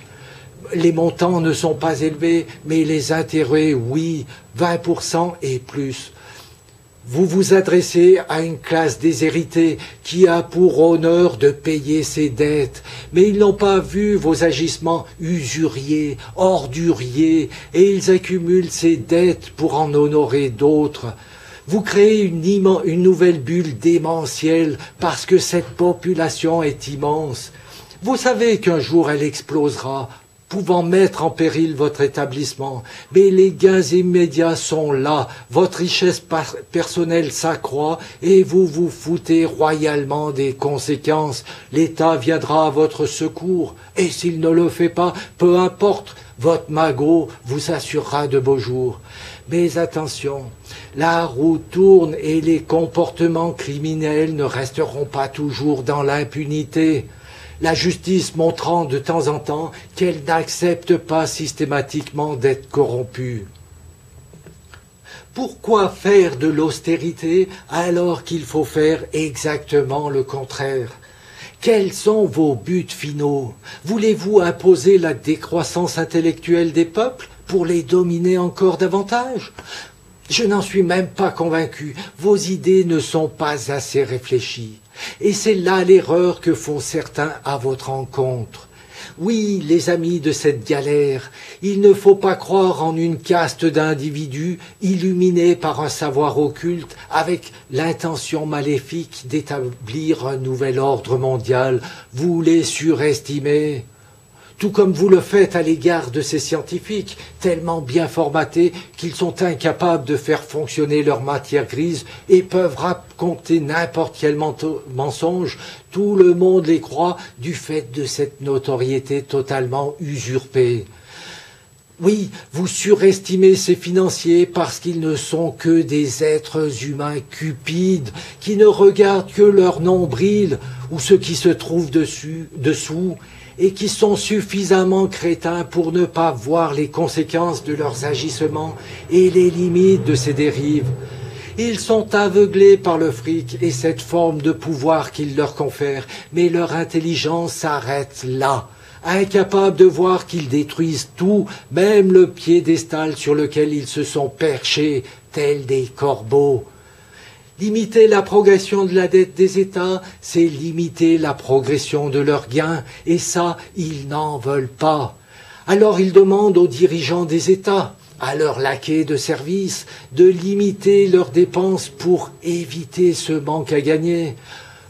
Les montants ne sont pas élevés, mais les intérêts, oui, 20% et plus. Vous vous adressez à une classe déshéritée qui a pour honneur de payer ses dettes, mais ils n'ont pas vu vos agissements usuriers, orduriers, et ils accumulent ces dettes pour en honorer d'autres. Vous créez une nouvelle bulle démentielle parce que cette population est immense. Vous savez qu'un jour elle explosera, pouvant mettre en péril votre établissement. Mais les gains immédiats sont là, votre richesse personnelle s'accroît et vous vous foutez royalement des conséquences. L'État viendra à votre secours et s'il ne le fait pas, peu importe, votre magot vous assurera de beaux jours. Mais attention, la roue tourne et les comportements criminels ne resteront pas toujours dans l'impunité. La justice montrant de temps en temps qu'elle n'accepte pas systématiquement d'être corrompue. Pourquoi faire de l'austérité alors qu'il faut faire exactement le contraire? Quels sont vos buts finaux? Voulez-vous imposer la décroissance intellectuelle des peuples pour les dominer encore davantage? Je n'en suis même pas convaincu. Vos idées ne sont pas assez réfléchies. Et c'est là l'erreur que font certains à votre encontre. Oui, les amis de cette galère, il ne faut pas croire en une caste d'individus illuminés par un savoir occulte avec l'intention maléfique d'établir un nouvel ordre mondial. Vous les surestimez. Tout comme vous le faites à l'égard de ces scientifiques, tellement bien formatés qu'ils sont incapables de faire fonctionner leur matière grise et peuvent raconter n'importe quel mensonge. Tout le monde les croit du fait de cette notoriété totalement usurpée. Oui, vous surestimez ces financiers parce qu'ils ne sont que des êtres humains cupides qui ne regardent que leur nombril ou ce qui se trouve dessous, et qui sont suffisamment crétins pour ne pas voir les conséquences de leurs agissements et les limites de ces dérives. Ils sont aveuglés par le fric et cette forme de pouvoir qu'il leur confère, mais leur intelligence s'arrête là, incapables de voir qu'ils détruisent tout, même le piédestal sur lequel ils se sont perchés, tels des corbeaux. Limiter la progression de la dette des États, c'est limiter la progression de leurs gains, et ça, ils n'en veulent pas. Alors ils demandent aux dirigeants des États, à leurs laquais de service, de limiter leurs dépenses pour éviter ce manque à gagner.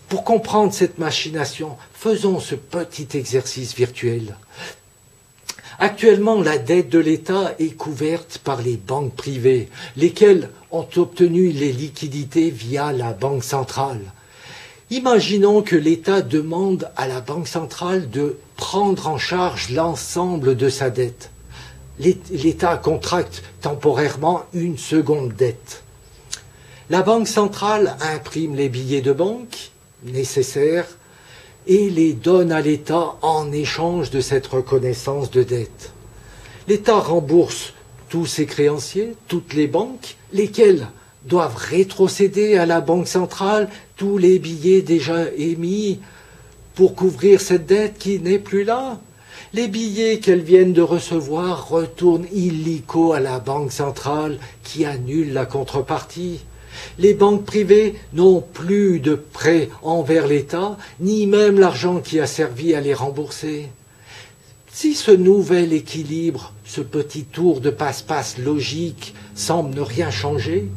Pour comprendre cette machination, faisons ce petit exercice virtuel. Actuellement, la dette de l'État est couverte par les banques privées, lesquelles ont obtenu les liquidités via la Banque centrale. Imaginons que l'État demande à la Banque centrale de prendre en charge l'ensemble de sa dette. L'État contracte temporairement une seconde dette. La Banque centrale imprime les billets de banque nécessaires et les donne à l'État en échange de cette reconnaissance de dette. L'État rembourse tous ses créanciers, toutes les banques, lesquelles doivent rétrocéder à la Banque centrale tous les billets déjà émis pour couvrir cette dette qui n'est plus là. Les billets qu'elles viennent de recevoir retournent illico à la Banque centrale qui annule la contrepartie. Les banques privées n'ont plus de prêts envers l'État, ni même l'argent qui a servi à les rembourser. Si ce nouvel équilibre, ce petit tour de passe-passe logique, semble ne rien changer,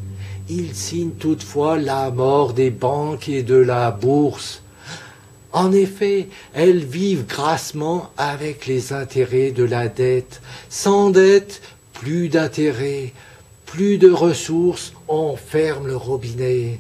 il signe toutefois la mort des banques et de la bourse. En effet, elles vivent grassement avec les intérêts de la dette. Sans dette, plus d'intérêts, plus de ressources, on ferme le robinet.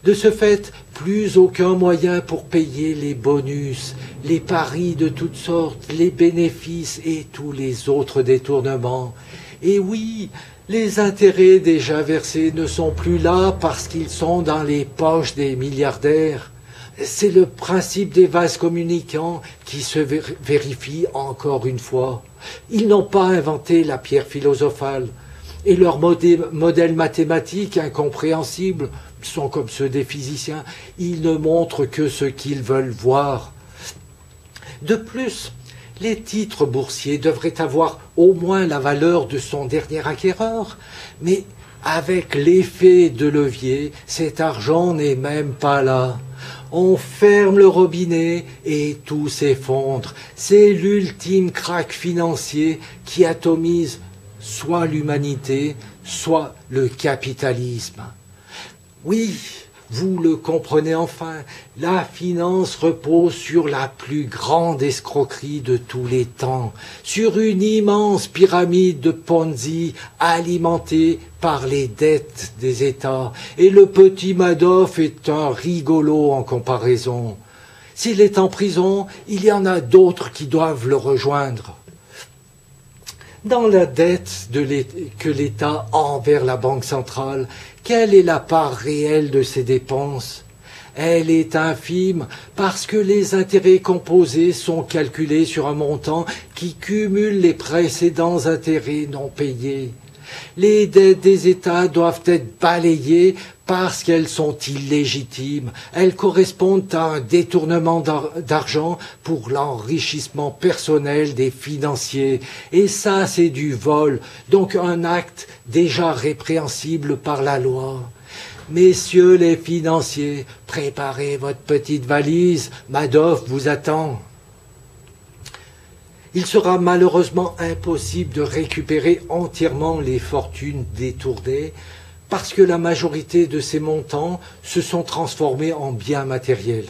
De ce fait, plus aucun moyen pour payer les bonus, les paris de toutes sortes, les bénéfices et tous les autres détournements. Et oui, les intérêts déjà versés ne sont plus là parce qu'ils sont dans les poches des milliardaires. C'est le principe des vases communicants qui se vérifie encore une fois. Ils n'ont pas inventé la pierre philosophale. Et leurs modèles mathématiques incompréhensibles sont comme ceux des physiciens. Ils ne montrent que ce qu'ils veulent voir. De plus, les titres boursiers devraient avoir au moins la valeur de son dernier acquéreur. Mais avec l'effet de levier, cet argent n'est même pas là. On ferme le robinet et tout s'effondre. C'est l'ultime krach financier qui atomise soit l'humanité, soit le capitalisme. Oui, vous le comprenez enfin, la finance repose sur la plus grande escroquerie de tous les temps, sur une immense pyramide de Ponzi alimentée par les dettes des États, et le petit Madoff est un rigolo en comparaison. S'il est en prison, il y en a d'autres qui doivent le rejoindre. Dans la dette que l'État a envers la Banque centrale, quelle est la part réelle de ses dépenses? Elle est infime parce que les intérêts composés sont calculés sur un montant qui cumule les précédents intérêts non payés. Les dettes des États doivent être balayées parce qu'elles sont illégitimes. Elles correspondent à un détournement d'argent pour l'enrichissement personnel des financiers. Et ça, c'est du vol, donc un acte déjà répréhensible par la loi. Messieurs les financiers, préparez votre petite valise, Madoff vous attend. Il sera malheureusement impossible de récupérer entièrement les fortunes détournées parce que la majorité de ces montants se sont transformés en biens matériels.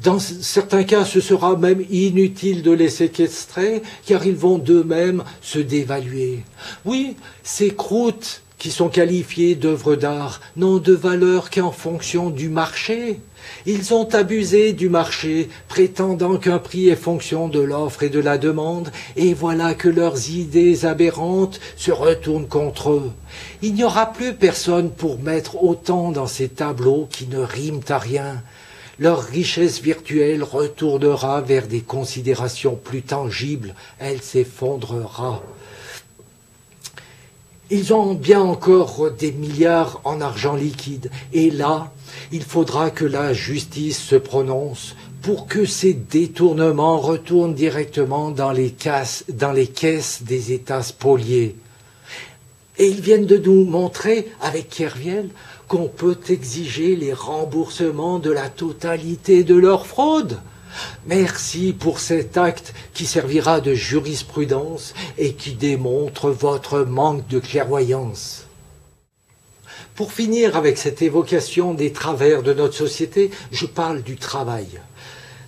Dans certains cas, ce sera même inutile de les séquestrer car ils vont d'eux-mêmes se dévaluer. Oui, ces croûtes qui sont qualifiées d'œuvres d'art n'ont de valeur qu'en fonction du marché. Ils ont abusé du marché, prétendant qu'un prix est fonction de l'offre et de la demande, et voilà que leurs idées aberrantes se retournent contre eux. Il n'y aura plus personne pour mettre autant dans ces tableaux qui ne riment à rien. Leur richesse virtuelle retournera vers des considérations plus tangibles, elle s'effondrera. Ils ont bien encore des milliards en argent liquide, et là, il faudra que la justice se prononce pour que ces détournements retournent directement dans les caisses des États spoliés. Et ils viennent de nous montrer, avec Kerviel, qu'on peut exiger les remboursements de la totalité de leur fraude. Merci pour cet acte qui servira de jurisprudence et qui démontre votre manque de clairvoyance. Pour finir avec cette évocation des travers de notre société, je parle du travail.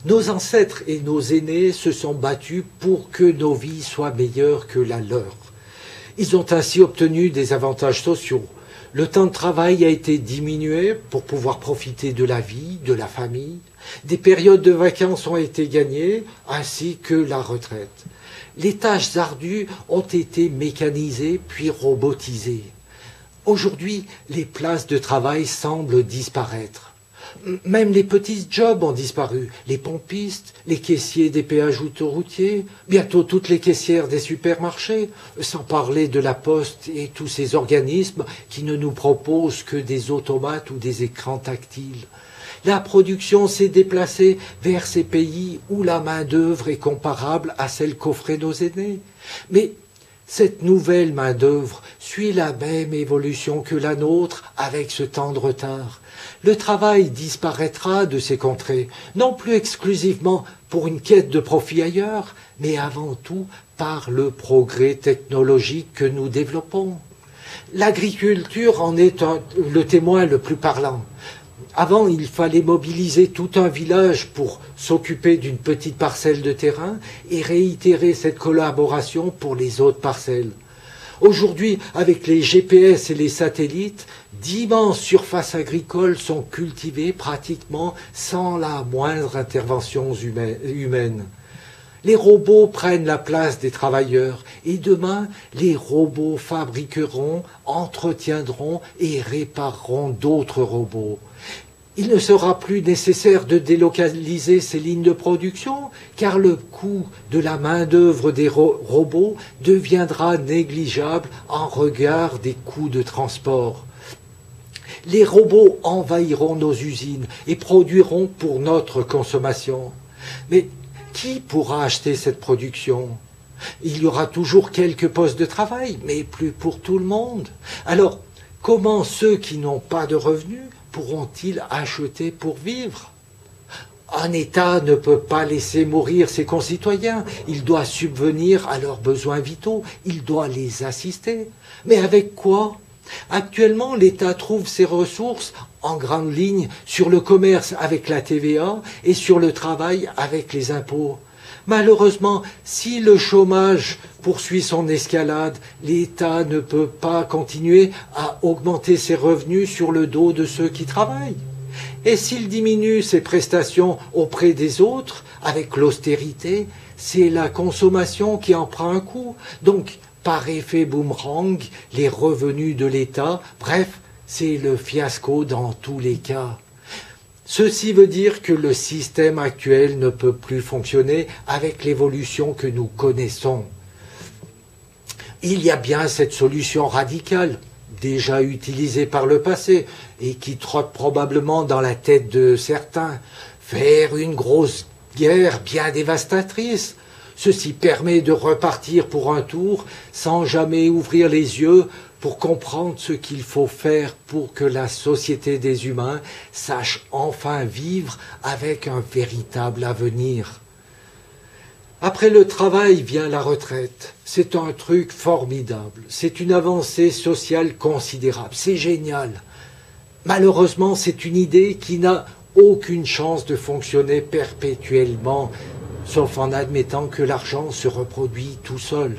Nos ancêtres et nos aînés se sont battus pour que nos vies soient meilleures que la leur. Ils ont ainsi obtenu des avantages sociaux. Le temps de travail a été diminué pour pouvoir profiter de la vie, de la famille. Des périodes de vacances ont été gagnées, ainsi que la retraite. Les tâches ardues ont été mécanisées puis robotisées. Aujourd'hui, les places de travail semblent disparaître. Même les petits jobs ont disparu. Les pompistes, les caissiers des péages autoroutiers, bientôt toutes les caissières des supermarchés, sans parler de la poste et tous ces organismes qui ne nous proposent que des automates ou des écrans tactiles. La production s'est déplacée vers ces pays où la main-d'œuvre est comparable à celle qu'offraient nos aînés. Mais cette nouvelle main-d'œuvre suit la même évolution que la nôtre avec ce temps de retard. Le travail disparaîtra de ces contrées, non plus exclusivement pour une quête de profit ailleurs, mais avant tout par le progrès technologique que nous développons. L'agriculture en est le témoin le plus parlant. Avant, il fallait mobiliser tout un village pour s'occuper d'une petite parcelle de terrain et réitérer cette collaboration pour les autres parcelles. Aujourd'hui, avec les GPS et les satellites, d'immenses surfaces agricoles sont cultivées pratiquement sans la moindre intervention humaine. Les robots prennent la place des travailleurs et demain, les robots fabriqueront, entretiendront et répareront d'autres robots. Il ne sera plus nécessaire de délocaliser ces lignes de production, car le coût de la main-d'œuvre des robots deviendra négligeable en regard des coûts de transport. Les robots envahiront nos usines et produiront pour notre consommation. Mais qui pourra acheter cette production ? Il y aura toujours quelques postes de travail, mais plus pour tout le monde. Alors, comment ceux qui n'ont pas de revenus pourront-ils acheter pour vivre ? Un État ne peut pas laisser mourir ses concitoyens. Il doit subvenir à leurs besoins vitaux. Il doit les assister. Mais avec quoi ? Actuellement, l'État trouve ses ressources en grande ligne sur le commerce avec la TVA et sur le travail avec les impôts. Malheureusement, si le chômage poursuit son escalade, l'État ne peut pas continuer à augmenter ses revenus sur le dos de ceux qui travaillent. Et s'il diminue ses prestations auprès des autres, avec l'austérité, c'est la consommation qui en prend un coup. Donc, par effet boomerang, les revenus de l'État, bref, c'est le fiasco dans tous les cas. Ceci veut dire que le système actuel ne peut plus fonctionner avec l'évolution que nous connaissons. Il y a bien cette solution radicale, déjà utilisée par le passé, et qui trotte probablement dans la tête de certains, faire une grosse guerre bien dévastatrice. Ceci permet de repartir pour un tour sans jamais ouvrir les yeux pour comprendre ce qu'il faut faire pour que la société des humains sache enfin vivre avec un véritable avenir. Après le travail vient la retraite. C'est un truc formidable. C'est une avancée sociale considérable. C'est génial. Malheureusement, c'est une idée qui n'a aucune chance de fonctionner perpétuellement, sauf en admettant que l'argent se reproduit tout seul.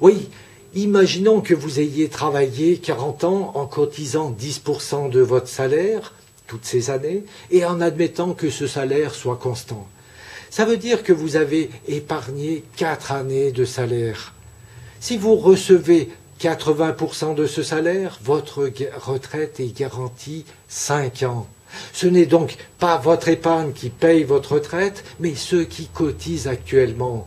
Oui, imaginons que vous ayez travaillé 40 ans en cotisant 10% de votre salaire, toutes ces années, et en admettant que ce salaire soit constant. Ça veut dire que vous avez épargné 4 années de salaire. Si vous recevez 80% de ce salaire, votre retraite est garantie 5 ans. Ce n'est donc pas votre épargne qui paye votre retraite, mais ceux qui cotisent actuellement.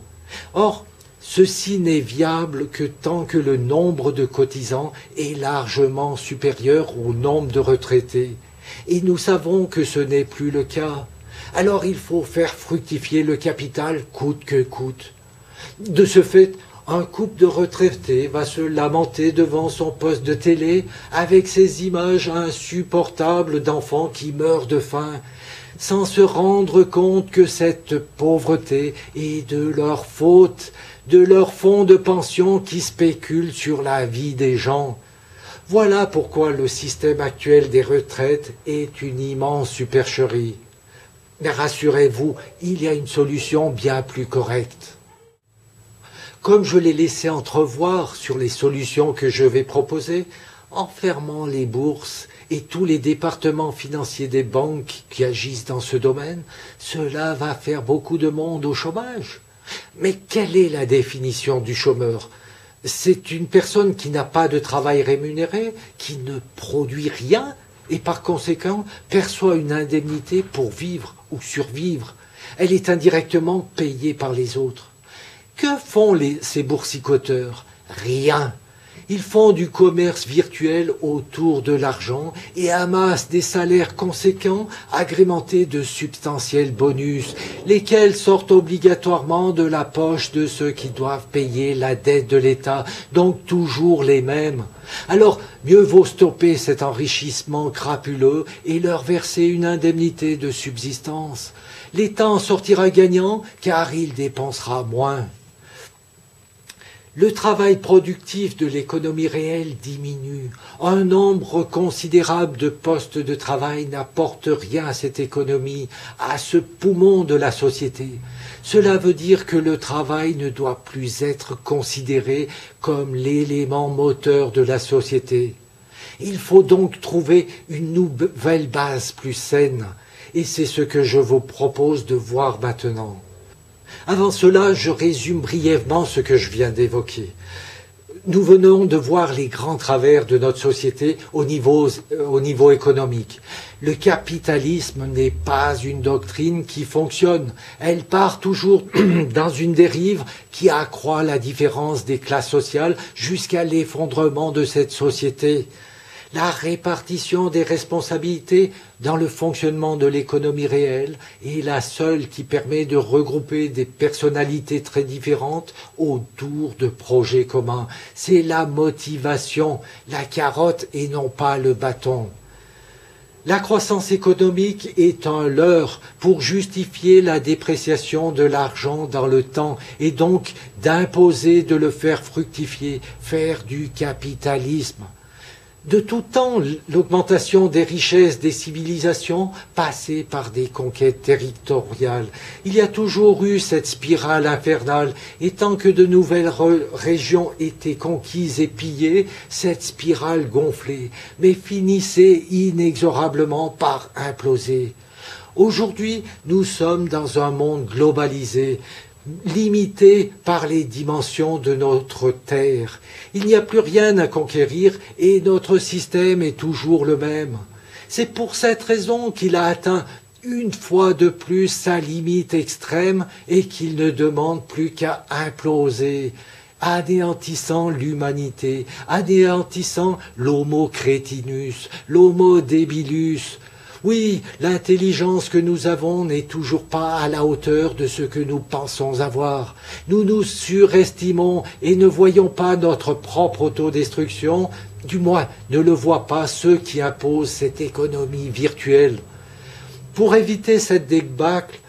Or, ceci n'est viable que tant que le nombre de cotisants est largement supérieur au nombre de retraités. Et nous savons que ce n'est plus le cas. Alors il faut faire fructifier le capital coûte que coûte. De ce fait, Un couple de retraités va se lamenter devant son poste de télé avec ces images insupportables d'enfants qui meurent de faim, sans se rendre compte que cette pauvreté est de leur faute, de leur fonds de pension qui spéculent sur la vie des gens. Voilà pourquoi le système actuel des retraites est une immense supercherie. Mais rassurez-vous, il y a une solution bien plus correcte. Comme je l'ai laissé entrevoir sur les solutions que je vais proposer, en fermant les bourses et tous les départements financiers des banques qui agissent dans ce domaine, cela va faire beaucoup de monde au chômage. Mais quelle est la définition du chômeur? C'est une personne qui n'a pas de travail rémunéré, qui ne produit rien et par conséquent perçoit une indemnité pour vivre ou survivre. Elle est indirectement payée par les autres. Que font ces boursicoteurs? Rien. Ils font du commerce virtuel autour de l'argent et amassent des salaires conséquents agrémentés de substantiels bonus, lesquels sortent obligatoirement de la poche de ceux qui doivent payer la dette de l'État, donc toujours les mêmes. Alors, mieux vaut stopper cet enrichissement crapuleux et leur verser une indemnité de subsistance. L'État en sortira gagnant car il dépensera moins. Le travail productif de l'économie réelle diminue. Un nombre considérable de postes de travail n'apporte rien à cette économie, à ce poumon de la société. Cela veut dire que le travail ne doit plus être considéré comme l'élément moteur de la société. Il faut donc trouver une nouvelle base plus saine, et c'est ce que je vous propose de voir maintenant. Avant cela, je résume brièvement ce que je viens d'évoquer. Nous venons de voir les grands travers de notre société au niveau économique. Le capitalisme n'est pas une doctrine qui fonctionne. Elle part toujours dans une dérive qui accroît la différence des classes sociales jusqu'à l'effondrement de cette société. La répartition des responsabilités dans le fonctionnement de l'économie réelle est la seule qui permet de regrouper des personnalités très différentes autour de projets communs. C'est la motivation, la carotte et non pas le bâton. La croissance économique est un leurre pour justifier la dépréciation de l'argent dans le temps et donc d'imposer de le faire fructifier, faire du capitalisme. De tout temps, l'augmentation des richesses des civilisations passait par des conquêtes territoriales. Il y a toujours eu cette spirale infernale, et tant que de nouvelles régions étaient conquises et pillées, cette spirale gonflait, mais finissait inexorablement par imploser. Aujourd'hui, nous sommes dans un monde globalisé, limité par les dimensions de notre terre. Il n'y a plus rien à conquérir et notre système est toujours le même. C'est pour cette raison qu'il a atteint une fois de plus sa limite extrême et qu'il ne demande plus qu'à imploser, anéantissant l'humanité, anéantissant l'homo cretinus, l'homo debilus. Oui, l'intelligence que nous avons n'est toujours pas à la hauteur de ce que nous pensons avoir. Nous nous surestimons et ne voyons pas notre propre autodestruction, du moins ne le voient pas ceux qui imposent cette économie virtuelle. Pour éviter cette débâcle,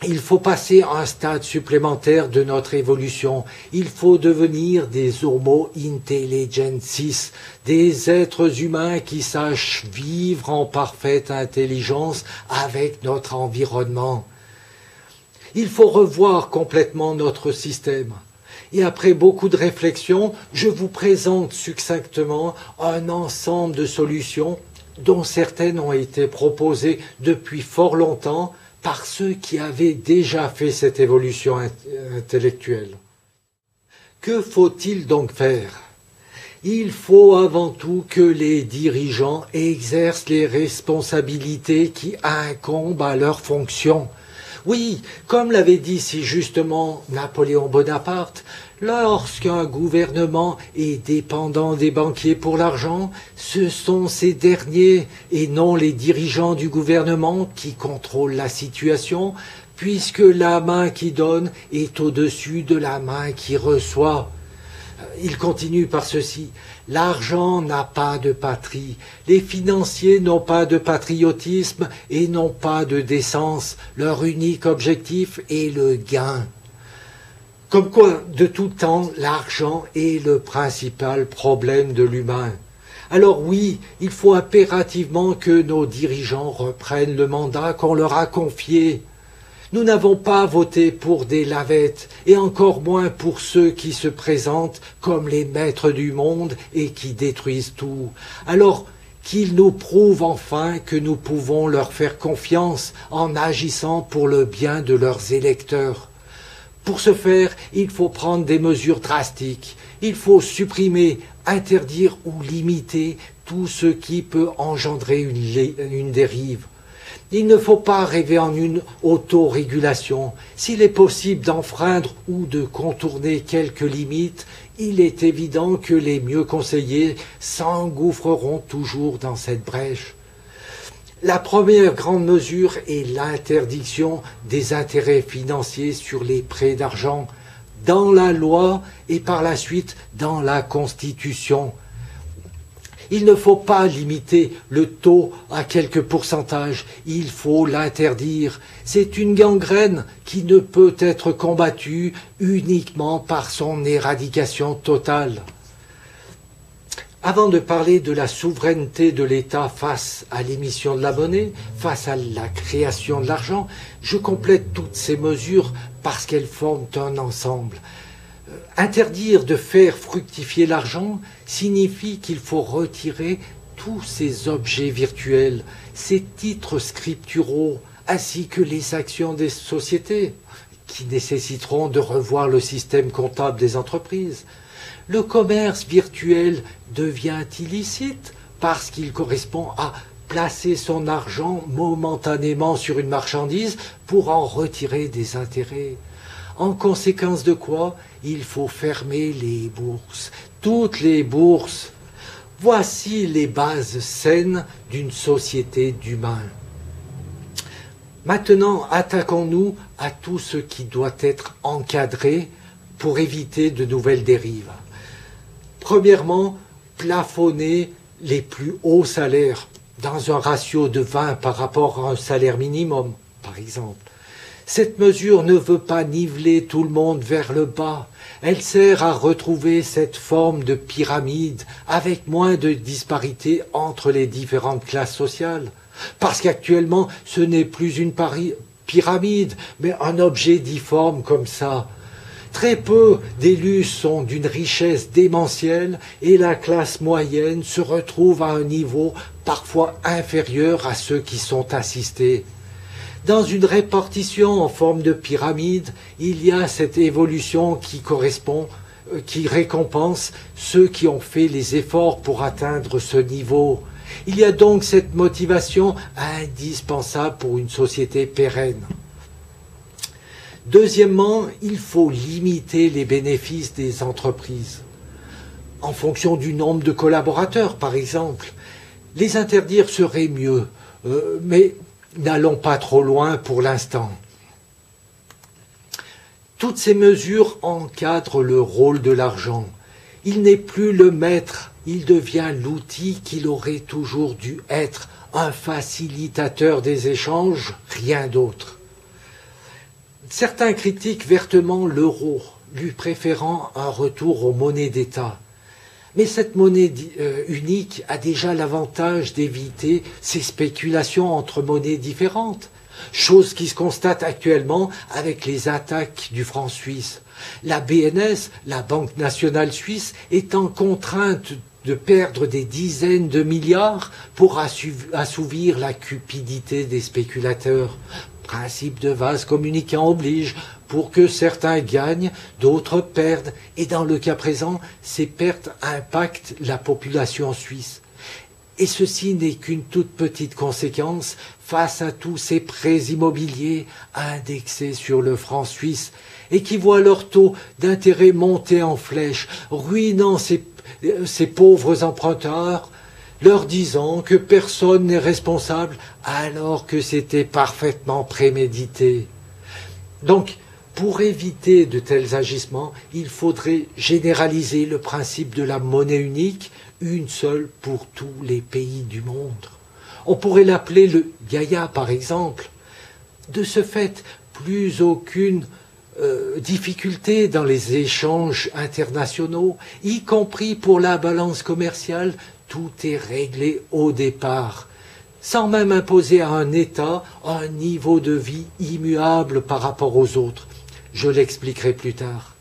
il faut passer à un stade supplémentaire de notre évolution. Il faut devenir des Homo intelligensis, des êtres humains qui sachent vivre en parfaite intelligence avec notre environnement. Il faut revoir complètement notre système. Et après beaucoup de réflexions, je vous présente succinctement un ensemble de solutions dont certaines ont été proposées depuis fort longtemps par ceux qui avaient déjà fait cette évolution intellectuelle. Que faut-il donc faire? Il faut avant tout que les dirigeants exercent les responsabilités qui incombent à leurs fonctions. Oui, comme l'avait dit si justement Napoléon Bonaparte, lorsqu'un gouvernement est dépendant des banquiers pour l'argent, ce sont ces derniers et non les dirigeants du gouvernement qui contrôlent la situation, puisque la main qui donne est au-dessus de la main qui reçoit. Il continue par ceci: l'argent n'a pas de patrie, les financiers n'ont pas de patriotisme et n'ont pas de décence, leur unique objectif est le gain. Comme quoi, de tout temps, l'argent est le principal problème de l'humain. Alors oui, il faut impérativement que nos dirigeants reprennent le mandat qu'on leur a confié. Nous n'avons pas voté pour des lavettes, et encore moins pour ceux qui se présentent comme les maîtres du monde et qui détruisent tout. Alors qu'ils nous prouvent enfin que nous pouvons leur faire confiance en agissant pour le bien de leurs électeurs. Pour ce faire, il faut prendre des mesures drastiques. Il faut supprimer, interdire ou limiter tout ce qui peut engendrer une dérive. Il ne faut pas rêver en une autorégulation. S'il est possible d'enfreindre ou de contourner quelques limites, il est évident que les mieux conseillés s'engouffreront toujours dans cette brèche. La première grande mesure est l'interdiction des intérêts financiers sur les prêts d'argent, dans la loi et par la suite dans la Constitution. Il ne faut pas limiter le taux à quelques pourcentages, il faut l'interdire. C'est une gangrène qui ne peut être combattue uniquement par son éradication totale. Avant de parler de la souveraineté de l'État face à l'émission de la monnaie, face à la création de l'argent, je complète toutes ces mesures parce qu'elles forment un ensemble. Interdire de faire fructifier l'argent signifie qu'il faut retirer tous ces objets virtuels, ces titres scripturaux, ainsi que les actions des sociétés, qui nécessiteront de revoir le système comptable des entreprises. Le commerce virtuel devient illicite parce qu'il correspond à placer son argent momentanément sur une marchandise pour en retirer des intérêts. En conséquence de quoi, il faut fermer les bourses, toutes les bourses. Voici les bases saines d'une société d'humains. Maintenant, attaquons-nous à tout ce qui doit être encadré pour éviter de nouvelles dérives. Premièrement, plafonner les plus hauts salaires dans un ratio de 20 par rapport à un salaire minimum, par exemple. Cette mesure ne veut pas niveler tout le monde vers le bas. Elle sert à retrouver cette forme de pyramide avec moins de disparité entre les différentes classes sociales. Parce qu'actuellement, ce n'est plus une pyramide, mais un objet difforme comme ça. Très peu d'élus sont d'une richesse démentielle et la classe moyenne se retrouve à un niveau parfois inférieur à ceux qui sont assistés. Dans une répartition en forme de pyramide, il y a cette évolution qui récompense ceux qui ont fait les efforts pour atteindre ce niveau. Il y a donc cette motivation indispensable pour une société pérenne. Deuxièmement, il faut limiter les bénéfices des entreprises. En fonction du nombre de collaborateurs, par exemple. Les interdire serait mieux, mais n'allons pas trop loin pour l'instant. Toutes ces mesures encadrent le rôle de l'argent. Il n'est plus le maître, il devient l'outil qu'il aurait toujours dû être, un facilitateur des échanges, rien d'autre. Certains critiquent vertement l'euro, lui préférant un retour aux monnaies d'État. Mais cette monnaie unique a déjà l'avantage d'éviter ces spéculations entre monnaies différentes, chose qui se constate actuellement avec les attaques du franc suisse. La BNS, la Banque nationale suisse, étant contrainte de perdre des dizaines de milliards pour assouvir la cupidité des spéculateurs. Principe de vase communicant oblige, pour que certains gagnent, d'autres perdent, et dans le cas présent, ces pertes impactent la population suisse. Et ceci n'est qu'une toute petite conséquence face à tous ces prêts immobiliers indexés sur le franc suisse, et qui voient leur taux d'intérêt monter en flèche, ruinant ces pauvres emprunteurs, leur disant que personne n'est responsable alors que c'était parfaitement prémédité. Donc, pour éviter de tels agissements, il faudrait généraliser le principe de la monnaie unique, une seule pour tous les pays du monde. On pourrait l'appeler le Gaïa, par exemple. De ce fait, plus aucune difficulté dans les échanges internationaux, y compris pour la balance commerciale, tout est réglé au départ, sans même imposer à un État un niveau de vie immuable par rapport aux autres. Je l'expliquerai plus tard.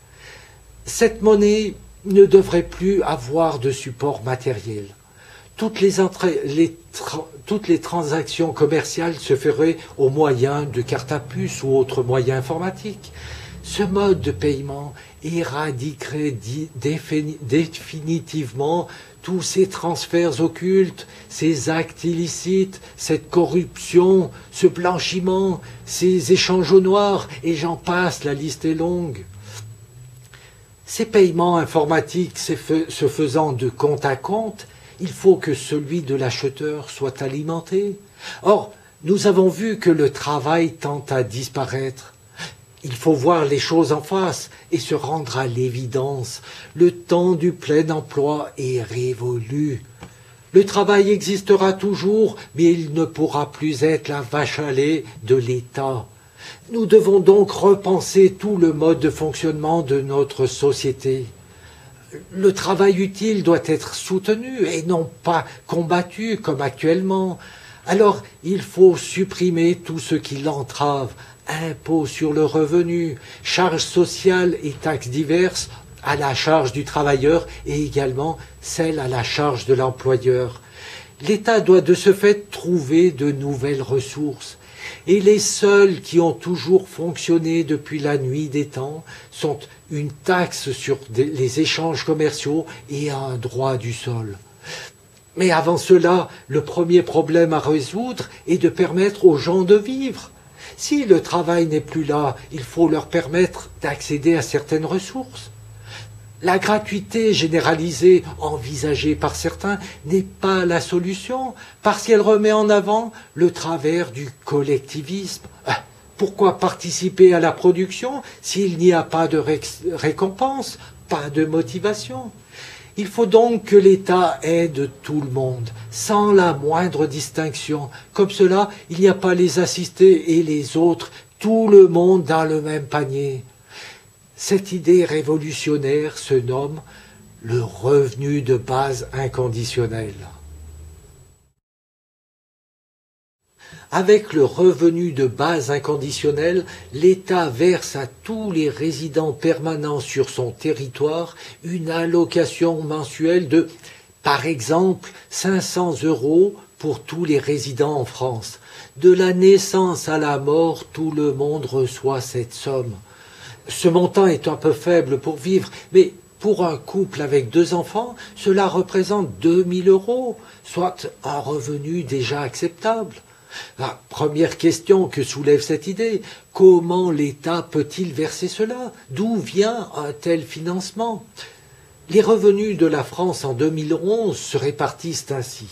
Cette monnaie ne devrait plus avoir de support matériel. Toutes les transactions commerciales se feraient au moyen de cartes à puce ou autres moyens informatiques. Ce mode de paiement éradiquerait définitivement tous ces transferts occultes, ces actes illicites, cette corruption, ce blanchiment, ces échanges au noir, et j'en passe, la liste est longue. Ces paiements informatiques se faisant de compte à compte, il faut que celui de l'acheteur soit alimenté. Or, nous avons vu que le travail tend à disparaître. Il faut voir les choses en face et se rendre à l'évidence. Le temps du plein emploi est révolu. Le travail existera toujours, mais il ne pourra plus être la vache à lait de l'État. Nous devons donc repenser tout le mode de fonctionnement de notre société. Le travail utile doit être soutenu et non pas combattu comme actuellement. Alors, il faut supprimer tout ce qui l'entrave. Impôts sur le revenu, charges sociales et taxes diverses à la charge du travailleur et également celles à la charge de l'employeur. L'État doit de ce fait trouver de nouvelles ressources. Et les seuls qui ont toujours fonctionné depuis la nuit des temps sont une taxe sur les échanges commerciaux et un droit du sol. Mais avant cela, le premier problème à résoudre est de permettre aux gens de vivre. Si le travail n'est plus là, il faut leur permettre d'accéder à certaines ressources. La gratuité généralisée envisagée par certains n'est pas la solution, parce qu'elle remet en avant le travers du collectivisme. Pourquoi participer à la production s'il n'y a pas de récompense, pas de motivation ? Il faut donc que l'État aide tout le monde, sans la moindre distinction. Comme cela, il n'y a pas les assistés et les autres, tout le monde dans le même panier. Cette idée révolutionnaire se nomme le revenu de base inconditionnel. Avec le revenu de base inconditionnel, l'État verse à tous les résidents permanents sur son territoire une allocation mensuelle de, par exemple, 500 € pour tous les résidents en France. De la naissance à la mort, tout le monde reçoit cette somme. Ce montant est un peu faible pour vivre, mais pour un couple avec 2 enfants, cela représente 2 000 €, soit un revenu déjà acceptable. La première question que soulève cette idée, comment l'État peut-il verser cela? D'où vient un tel financement? Les revenus de la France en 2011 se répartissent ainsi.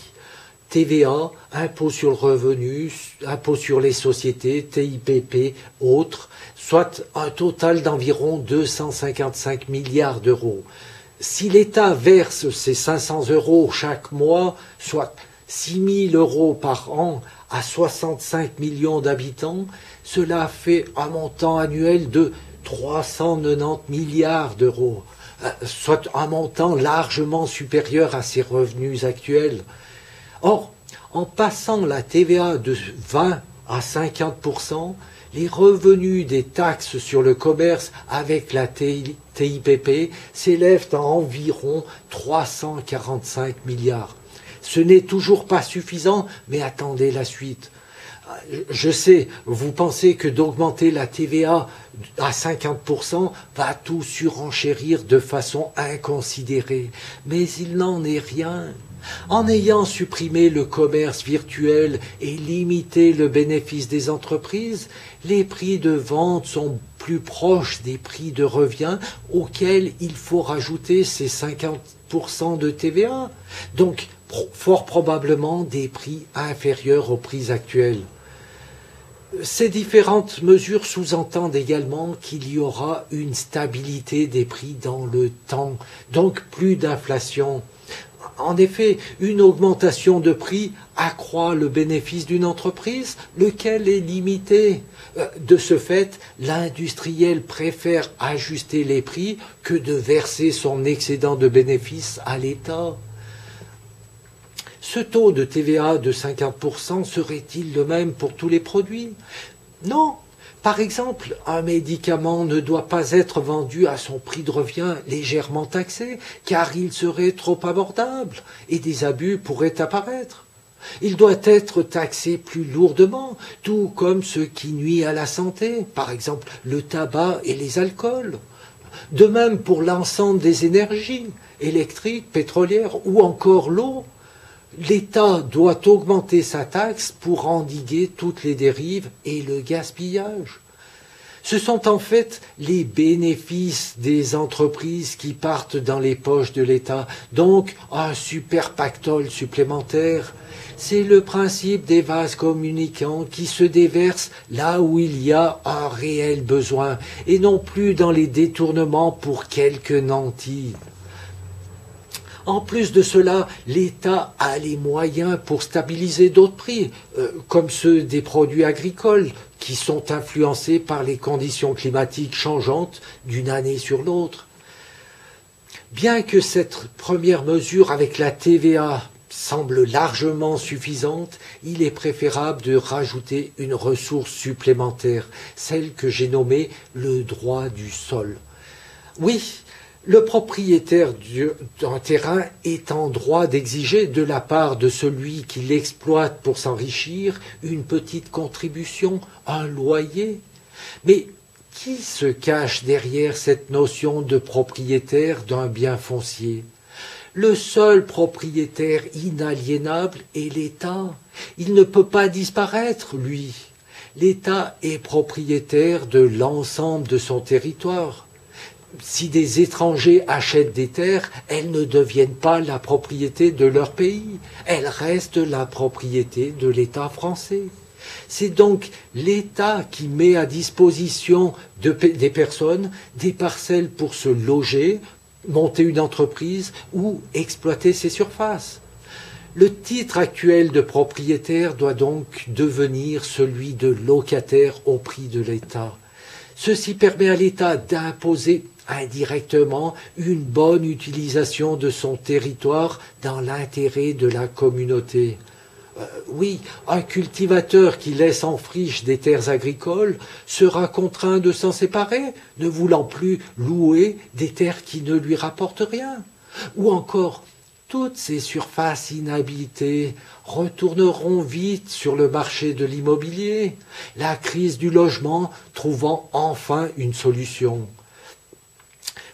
TVA, impôt sur le revenu, impôt sur les sociétés, TIPP, autres, soit un total d'environ 255 milliards d'euros. Si l'État verse ces 500 € chaque mois, soit 6 000 € par an à 65 millions d'habitants, cela fait un montant annuel de 390 milliards d'euros, soit un montant largement supérieur à ses revenus actuels. Or, en passant la TVA de 20 à 50%, les revenus des taxes sur le commerce avec la TIPP s'élèvent à environ 345 milliards. Ce n'est toujours pas suffisant, mais attendez la suite. Je sais, vous pensez que d'augmenter la TVA à 50% va tout surenchérir de façon inconsidérée, mais il n'en est rien. En ayant supprimé le commerce virtuel et limité le bénéfice des entreprises, les prix de vente sont plus proches des prix de revient auxquels il faut rajouter ces 50% de TVA. Donc, fort probablement des prix inférieurs aux prix actuels. Ces différentes mesures sous-entendent également qu'il y aura une stabilité des prix dans le temps, donc plus d'inflation. En effet, une augmentation de prix accroît le bénéfice d'une entreprise, lequel est limité. De ce fait, l'industriel préfère ajuster les prix que de verser son excédent de bénéfice à l'État. Ce taux de TVA de 50% serait-il le même pour tous les produits? Non. Par exemple, un médicament ne doit pas être vendu à son prix de revient légèrement taxé, car il serait trop abordable et des abus pourraient apparaître. Il doit être taxé plus lourdement, tout comme ce qui nuit à la santé, par exemple le tabac et les alcools. De même pour l'ensemble des énergies, électriques, pétrolières ou encore l'eau. L'État doit augmenter sa taxe pour endiguer toutes les dérives et le gaspillage. Ce sont en fait les bénéfices des entreprises qui partent dans les poches de l'État, donc un super pactole supplémentaire. C'est le principe des vases communicants qui se déversent là où il y a un réel besoin, et non plus dans les détournements pour quelques nantis. En plus de cela, l'État a les moyens pour stabiliser d'autres prix, comme ceux des produits agricoles, qui sont influencés par les conditions climatiques changeantes d'une année sur l'autre. Bien que cette première mesure avec la TVA semble largement suffisante, il est préférable de rajouter une ressource supplémentaire, celle que j'ai nommée le droit du sol. Oui, le propriétaire d'un terrain est en droit d'exiger de la part de celui qui l'exploite pour s'enrichir une petite contribution, un loyer. Mais qui se cache derrière cette notion de propriétaire d'un bien foncier? Le seul propriétaire inaliénable est l'État. Il ne peut pas disparaître, lui. L'État est propriétaire de l'ensemble de son territoire. Si des étrangers achètent des terres, elles ne deviennent pas la propriété de leur pays, elles restent la propriété de l'État français. C'est donc l'État qui met à disposition des personnes des parcelles pour se loger, monter une entreprise ou exploiter ses surfaces. Le titre actuel de propriétaire doit donc devenir celui de locataire au prix de l'État. Ceci permet à l'État d'imposer indirectement une bonne utilisation de son territoire dans l'intérêt de la communauté. Oui, un cultivateur qui laisse en friche des terres agricoles sera contraint de s'en séparer, ne voulant plus louer des terres qui ne lui rapportent rien. Ou encore, toutes ces surfaces inhabitées retourneront vite sur le marché de l'immobilier, la crise du logement trouvant enfin une solution.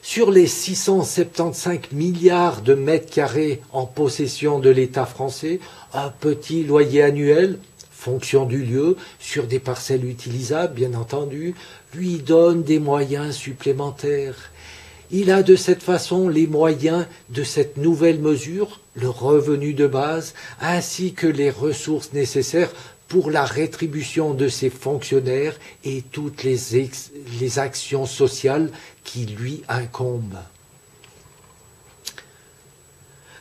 Sur les 675 milliards de mètres carrés en possession de l'État français, un petit loyer annuel, fonction du lieu, sur des parcelles utilisables, bien entendu, lui donne des moyens supplémentaires. Il a de cette façon les moyens de cette nouvelle mesure, le revenu de base, ainsi que les ressources nécessaires pour la rétribution de ses fonctionnaires et toutes les actions sociales qui lui incombent.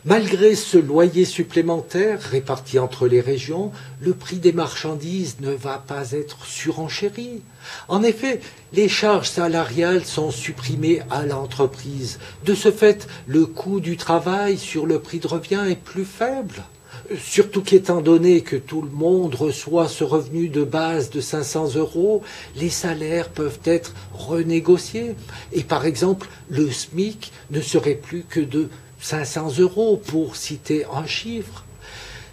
Malgré ce loyer supplémentaire réparti entre les régions, le prix des marchandises ne va pas être surenchéri. En effet, les charges salariales sont supprimées à l'entreprise. De ce fait, le coût du travail sur le prix de revient est plus faible. Surtout qu'étant donné que tout le monde reçoit ce revenu de base de 500 €, les salaires peuvent être renégociés. Et par exemple, le SMIC ne serait plus que de 500 € pour citer un chiffre.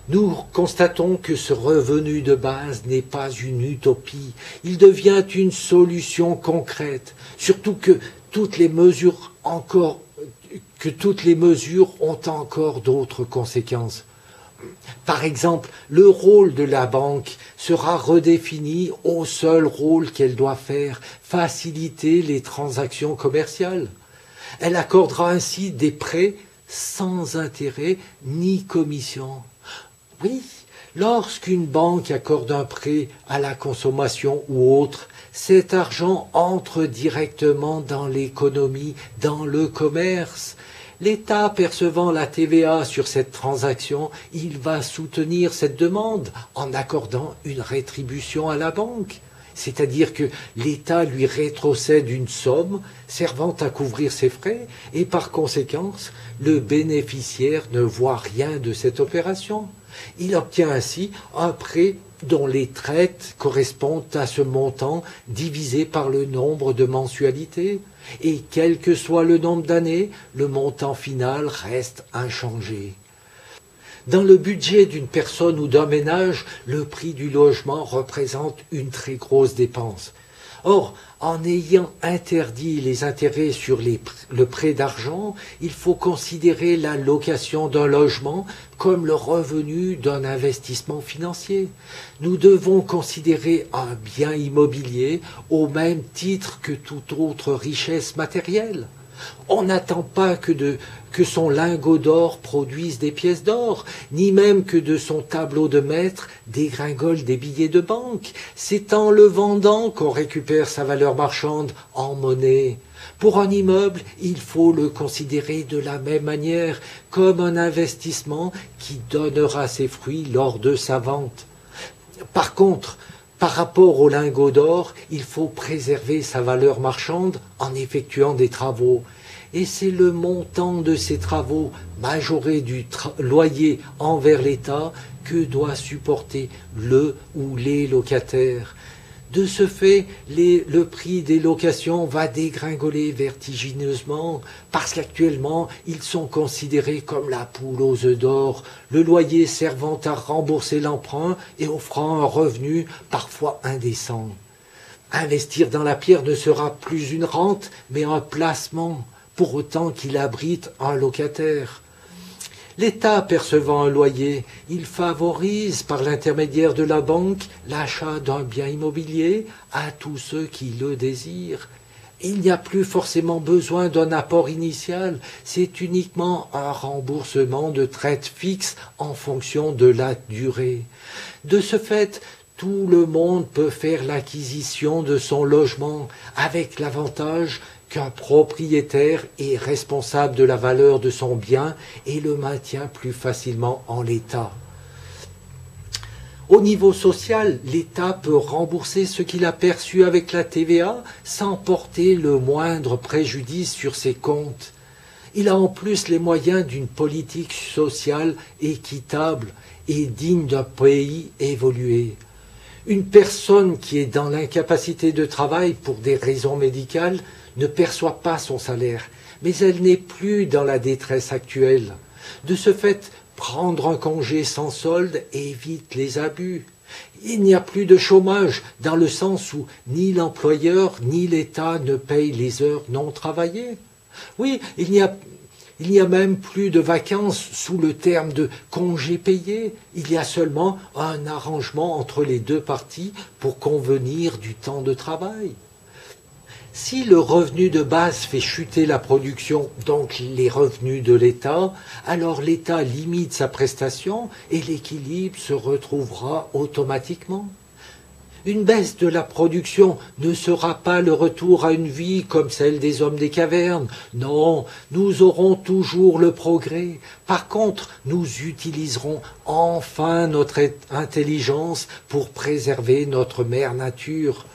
Nous constatons que ce revenu de base n'est pas une utopie. Il devient une solution concrète. Surtout que toutes les mesures ont encore d'autres conséquences. Par exemple, le rôle de la banque sera redéfini au seul rôle qu'elle doit faire, faciliter les transactions commerciales. Elle accordera ainsi des prêts sans intérêt ni commission. Oui, Lorsqu'une banque accorde un prêt à la consommation ou autre, cet argent entre directement dans l'économie, dans le commerce. L'État percevant la TVA sur cette transaction, il va soutenir cette demande en accordant une rétribution à la banque. C'est-à-dire que l'État lui rétrocède une somme servant à couvrir ses frais et par conséquence, le bénéficiaire ne voit rien de cette opération. Il obtient ainsi un prêt dont les traites correspondent à ce montant divisé par le nombre de mensualités. Et quel que soit le nombre d'années, le montant final reste inchangé. Dans le budget d'une personne ou d'un ménage, le prix du logement représente une très grosse dépense. Or, en ayant interdit les intérêts sur le prêt d'argent, il faut considérer la location d'un logement comme le revenu d'un investissement financier. Nous devons considérer un bien immobilier au même titre que toute autre richesse matérielle. On n'attend pas que son lingot d'or produise des pièces d'or, ni même que de son tableau de maître dégringole des billets de banque. C'est en le vendant qu'on récupère sa valeur marchande en monnaie. Pour un immeuble, il faut le considérer de la même manière, comme un investissement qui donnera ses fruits lors de sa vente. Par contre, par rapport au lingot d'or, il faut préserver sa valeur marchande en effectuant des travaux. Et c'est le montant de ces travaux, majoré du loyer envers l'État, que doit supporter le ou les locataires. De ce fait, le prix des locations va dégringoler vertigineusement parce qu'actuellement, ils sont considérés comme la poule aux œufs d'or, le loyer servant à rembourser l'emprunt et offrant un revenu parfois indécent. Investir dans la pierre ne sera plus une rente, mais un placement, pour autant qu'il abrite un locataire. L'État percevant un loyer, il favorise par l'intermédiaire de la banque l'achat d'un bien immobilier à tous ceux qui le désirent. Il n'y a plus forcément besoin d'un apport initial, c'est uniquement un remboursement de traites fixes en fonction de la durée. De ce fait, tout le monde peut faire l'acquisition de son logement avec l'avantage qu'un propriétaire est responsable de la valeur de son bien et le maintient plus facilement en l'état. Au niveau social, l'État peut rembourser ce qu'il a perçu avec la TVA sans porter le moindre préjudice sur ses comptes. Il a en plus les moyens d'une politique sociale équitable et digne d'un pays évolué. Une personne qui est dans l'incapacité de travail pour des raisons médicales ne perçoit pas son salaire, mais elle n'est plus dans la détresse actuelle. De ce fait, prendre un congé sans solde évite les abus. Il n'y a plus de chômage dans le sens où ni l'employeur ni l'État ne payent les heures non travaillées. Oui, il n'y a même plus de vacances sous le terme de congé payé. Il y a seulement un arrangement entre les deux parties pour convenir du temps de travail. Si le revenu de base fait chuter la production, donc les revenus de l'État, alors l'État limite sa prestation et l'équilibre se retrouvera automatiquement. Une baisse de la production ne sera pas le retour à une vie comme celle des hommes des cavernes. Non, nous aurons toujours le progrès. Par contre, nous utiliserons enfin notre intelligence pour préserver notre mère nature.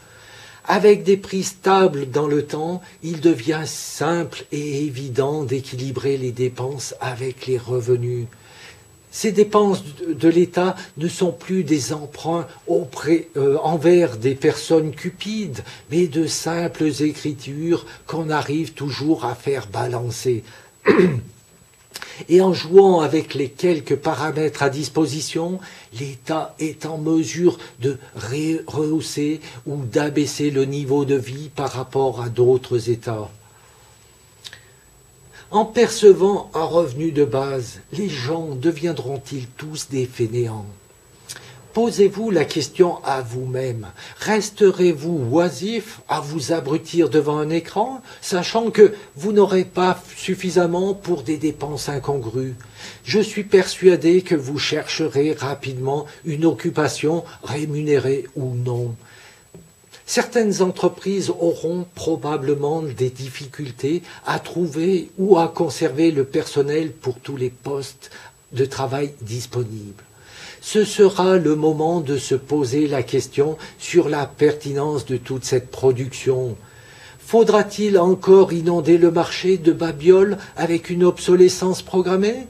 Avec des prix stables dans le temps, il devient simple et évident d'équilibrer les dépenses avec les revenus. Ces dépenses de l'État ne sont plus des emprunts envers des personnes cupides, mais de simples écritures qu'on arrive toujours à faire balancer. Et en jouant avec les quelques paramètres à disposition, l'État est en mesure de rehausser ou d'abaisser le niveau de vie par rapport à d'autres États. En percevant un revenu de base, les gens deviendront-ils tous des fainéants? Posez-vous la question à vous-même. Resterez-vous oisif à vous abrutir devant un écran, sachant que vous n'aurez pas suffisamment pour des dépenses incongrues? Je suis persuadé que vous chercherez rapidement une occupation, rémunérée ou non. Certaines entreprises auront probablement des difficultés à trouver ou à conserver le personnel pour tous les postes de travail disponibles. Ce sera le moment de se poser la question sur la pertinence de toute cette production. Faudra-t-il encore inonder le marché de babioles avec une obsolescence programmée?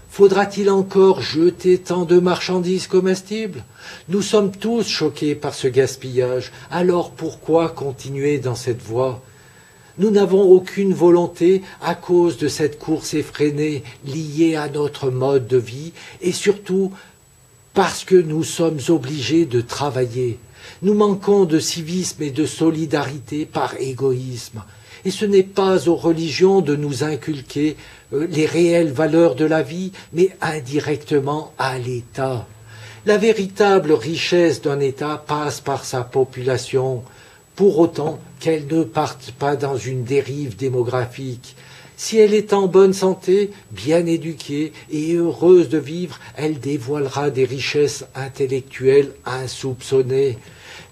Faudra-t-il encore jeter tant de marchandises comestibles? Nous sommes tous choqués par ce gaspillage, alors pourquoi continuer dans cette voie? Nous n'avons aucune volonté à cause de cette course effrénée liée à notre mode de vie et surtout parce que nous sommes obligés de travailler. Nous manquons de civisme et de solidarité par égoïsme. Et ce n'est pas aux religions de nous inculquer les réelles valeurs de la vie, mais indirectement à l'État. La véritable richesse d'un État passe par sa population, pour autant qu'elle ne parte pas dans une dérive démographique. Si elle est en bonne santé, bien éduquée et heureuse de vivre, elle dévoilera des richesses intellectuelles insoupçonnées.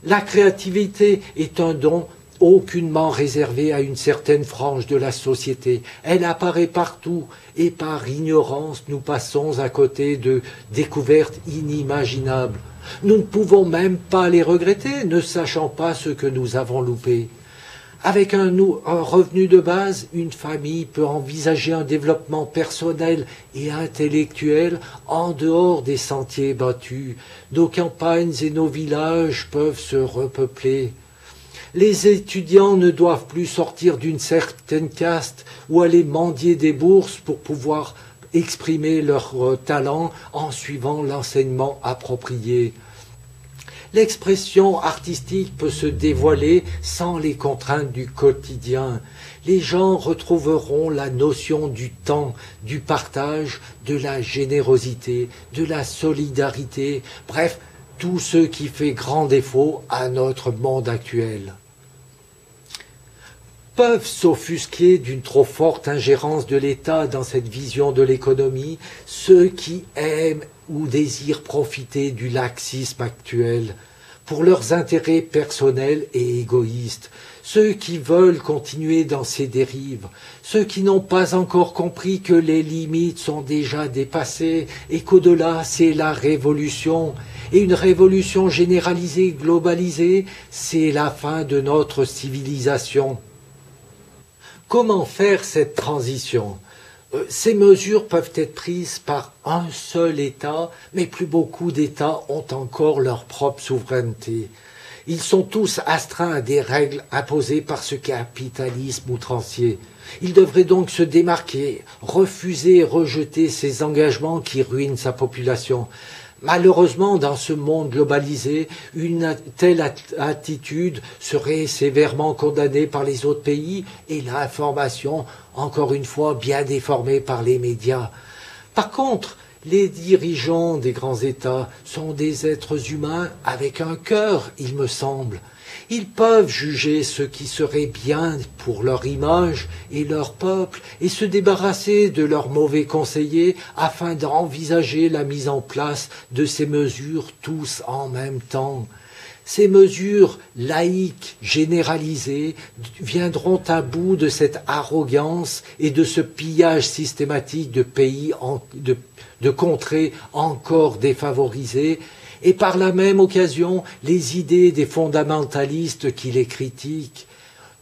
La créativité est un don aucunement réservé à une certaine frange de la société. Elle apparaît partout et par ignorance nous passons à côté de découvertes inimaginables. Nous ne pouvons même pas les regretter, ne sachant pas ce que nous avons loupé. Avec un revenu de base, une famille peut envisager un développement personnel et intellectuel en dehors des sentiers battus. Nos campagnes et nos villages peuvent se repeupler. Les étudiants ne doivent plus sortir d'une certaine caste ou aller mendier des bourses pour pouvoir exprimer leur talent en suivant l'enseignement approprié. L'expression artistique peut se dévoiler sans les contraintes du quotidien. Les gens retrouveront la notion du temps, du partage, de la générosité, de la solidarité, bref, tout ce qui fait grand défaut à notre monde actuel. Peuvent s'offusquer d'une trop forte ingérence de l'État dans cette vision de l'économie ceux qui aiment ou désirent profiter du laxisme actuel pour leurs intérêts personnels et égoïstes, ceux qui veulent continuer dans ces dérives, ceux qui n'ont pas encore compris que les limites sont déjà dépassées et qu'au-delà c'est la révolution, et une révolution généralisée, globalisée, c'est la fin de notre civilisation. Comment faire cette transition? Ces mesures peuvent être prises par un seul État, mais plus beaucoup d'États ont encore leur propre souveraineté. Ils sont tous astreints à des règles imposées par ce capitalisme outrancier. Ils devraient donc se démarquer, refuser et rejeter ces engagements qui ruinent sa population. Malheureusement, dans ce monde globalisé, une telle attitude serait sévèrement condamnée par les autres pays et l'information, encore une fois, bien déformée par les médias. Par contre, les dirigeants des grands États sont des êtres humains avec un cœur, il me semble. Ils peuvent juger ce qui serait bien pour leur image et leur peuple et se débarrasser de leurs mauvais conseillers afin d'envisager la mise en place de ces mesures tous en même temps. Ces mesures laïques, généralisées, viendront à bout de cette arrogance et de ce pillage systématique de pays, de contrées encore défavorisées, et par la même occasion les idées des fondamentalistes qui les critiquent.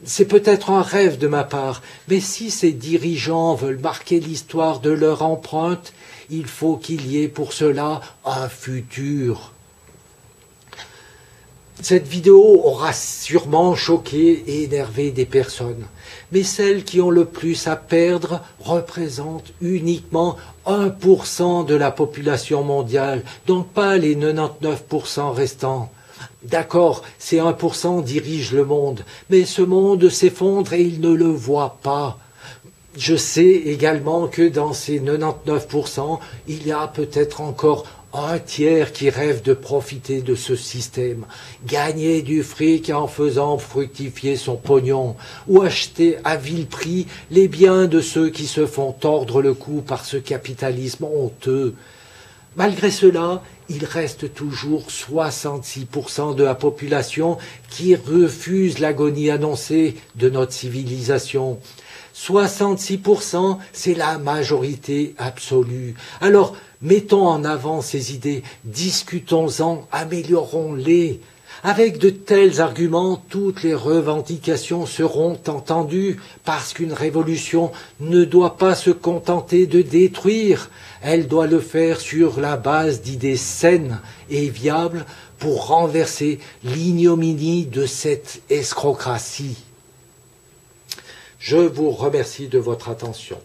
C'est peut-être un rêve de ma part, mais si ces dirigeants veulent marquer l'histoire de leur empreinte, il faut qu'il y ait pour cela un futur. Cette vidéo aura sûrement choqué et énervé des personnes, mais celles qui ont le plus à perdre représentent uniquement 1% de la population mondiale, donc pas les 99% restants. D'accord, ces 1% dirigent le monde, mais ce monde s'effondre et ils ne le voient pas. Je sais également que dans ces 99%, il y a peut-être encore Un tiers qui rêve de profiter de ce système, gagner du fric en faisant fructifier son pognon, ou acheter à vil prix les biens de ceux qui se font tordre le cou par ce capitalisme honteux. Malgré cela, il reste toujours 66% de la population qui refuse l'agonie annoncée de notre civilisation. 66%, c'est la majorité absolue. Alors, mettons en avant ces idées, discutons-en, améliorons-les. Avec de tels arguments, toutes les revendications seront entendues, parce qu'une révolution ne doit pas se contenter de détruire, elle doit le faire sur la base d'idées saines et viables pour renverser l'ignominie de cette escrocratie. Je vous remercie de votre attention.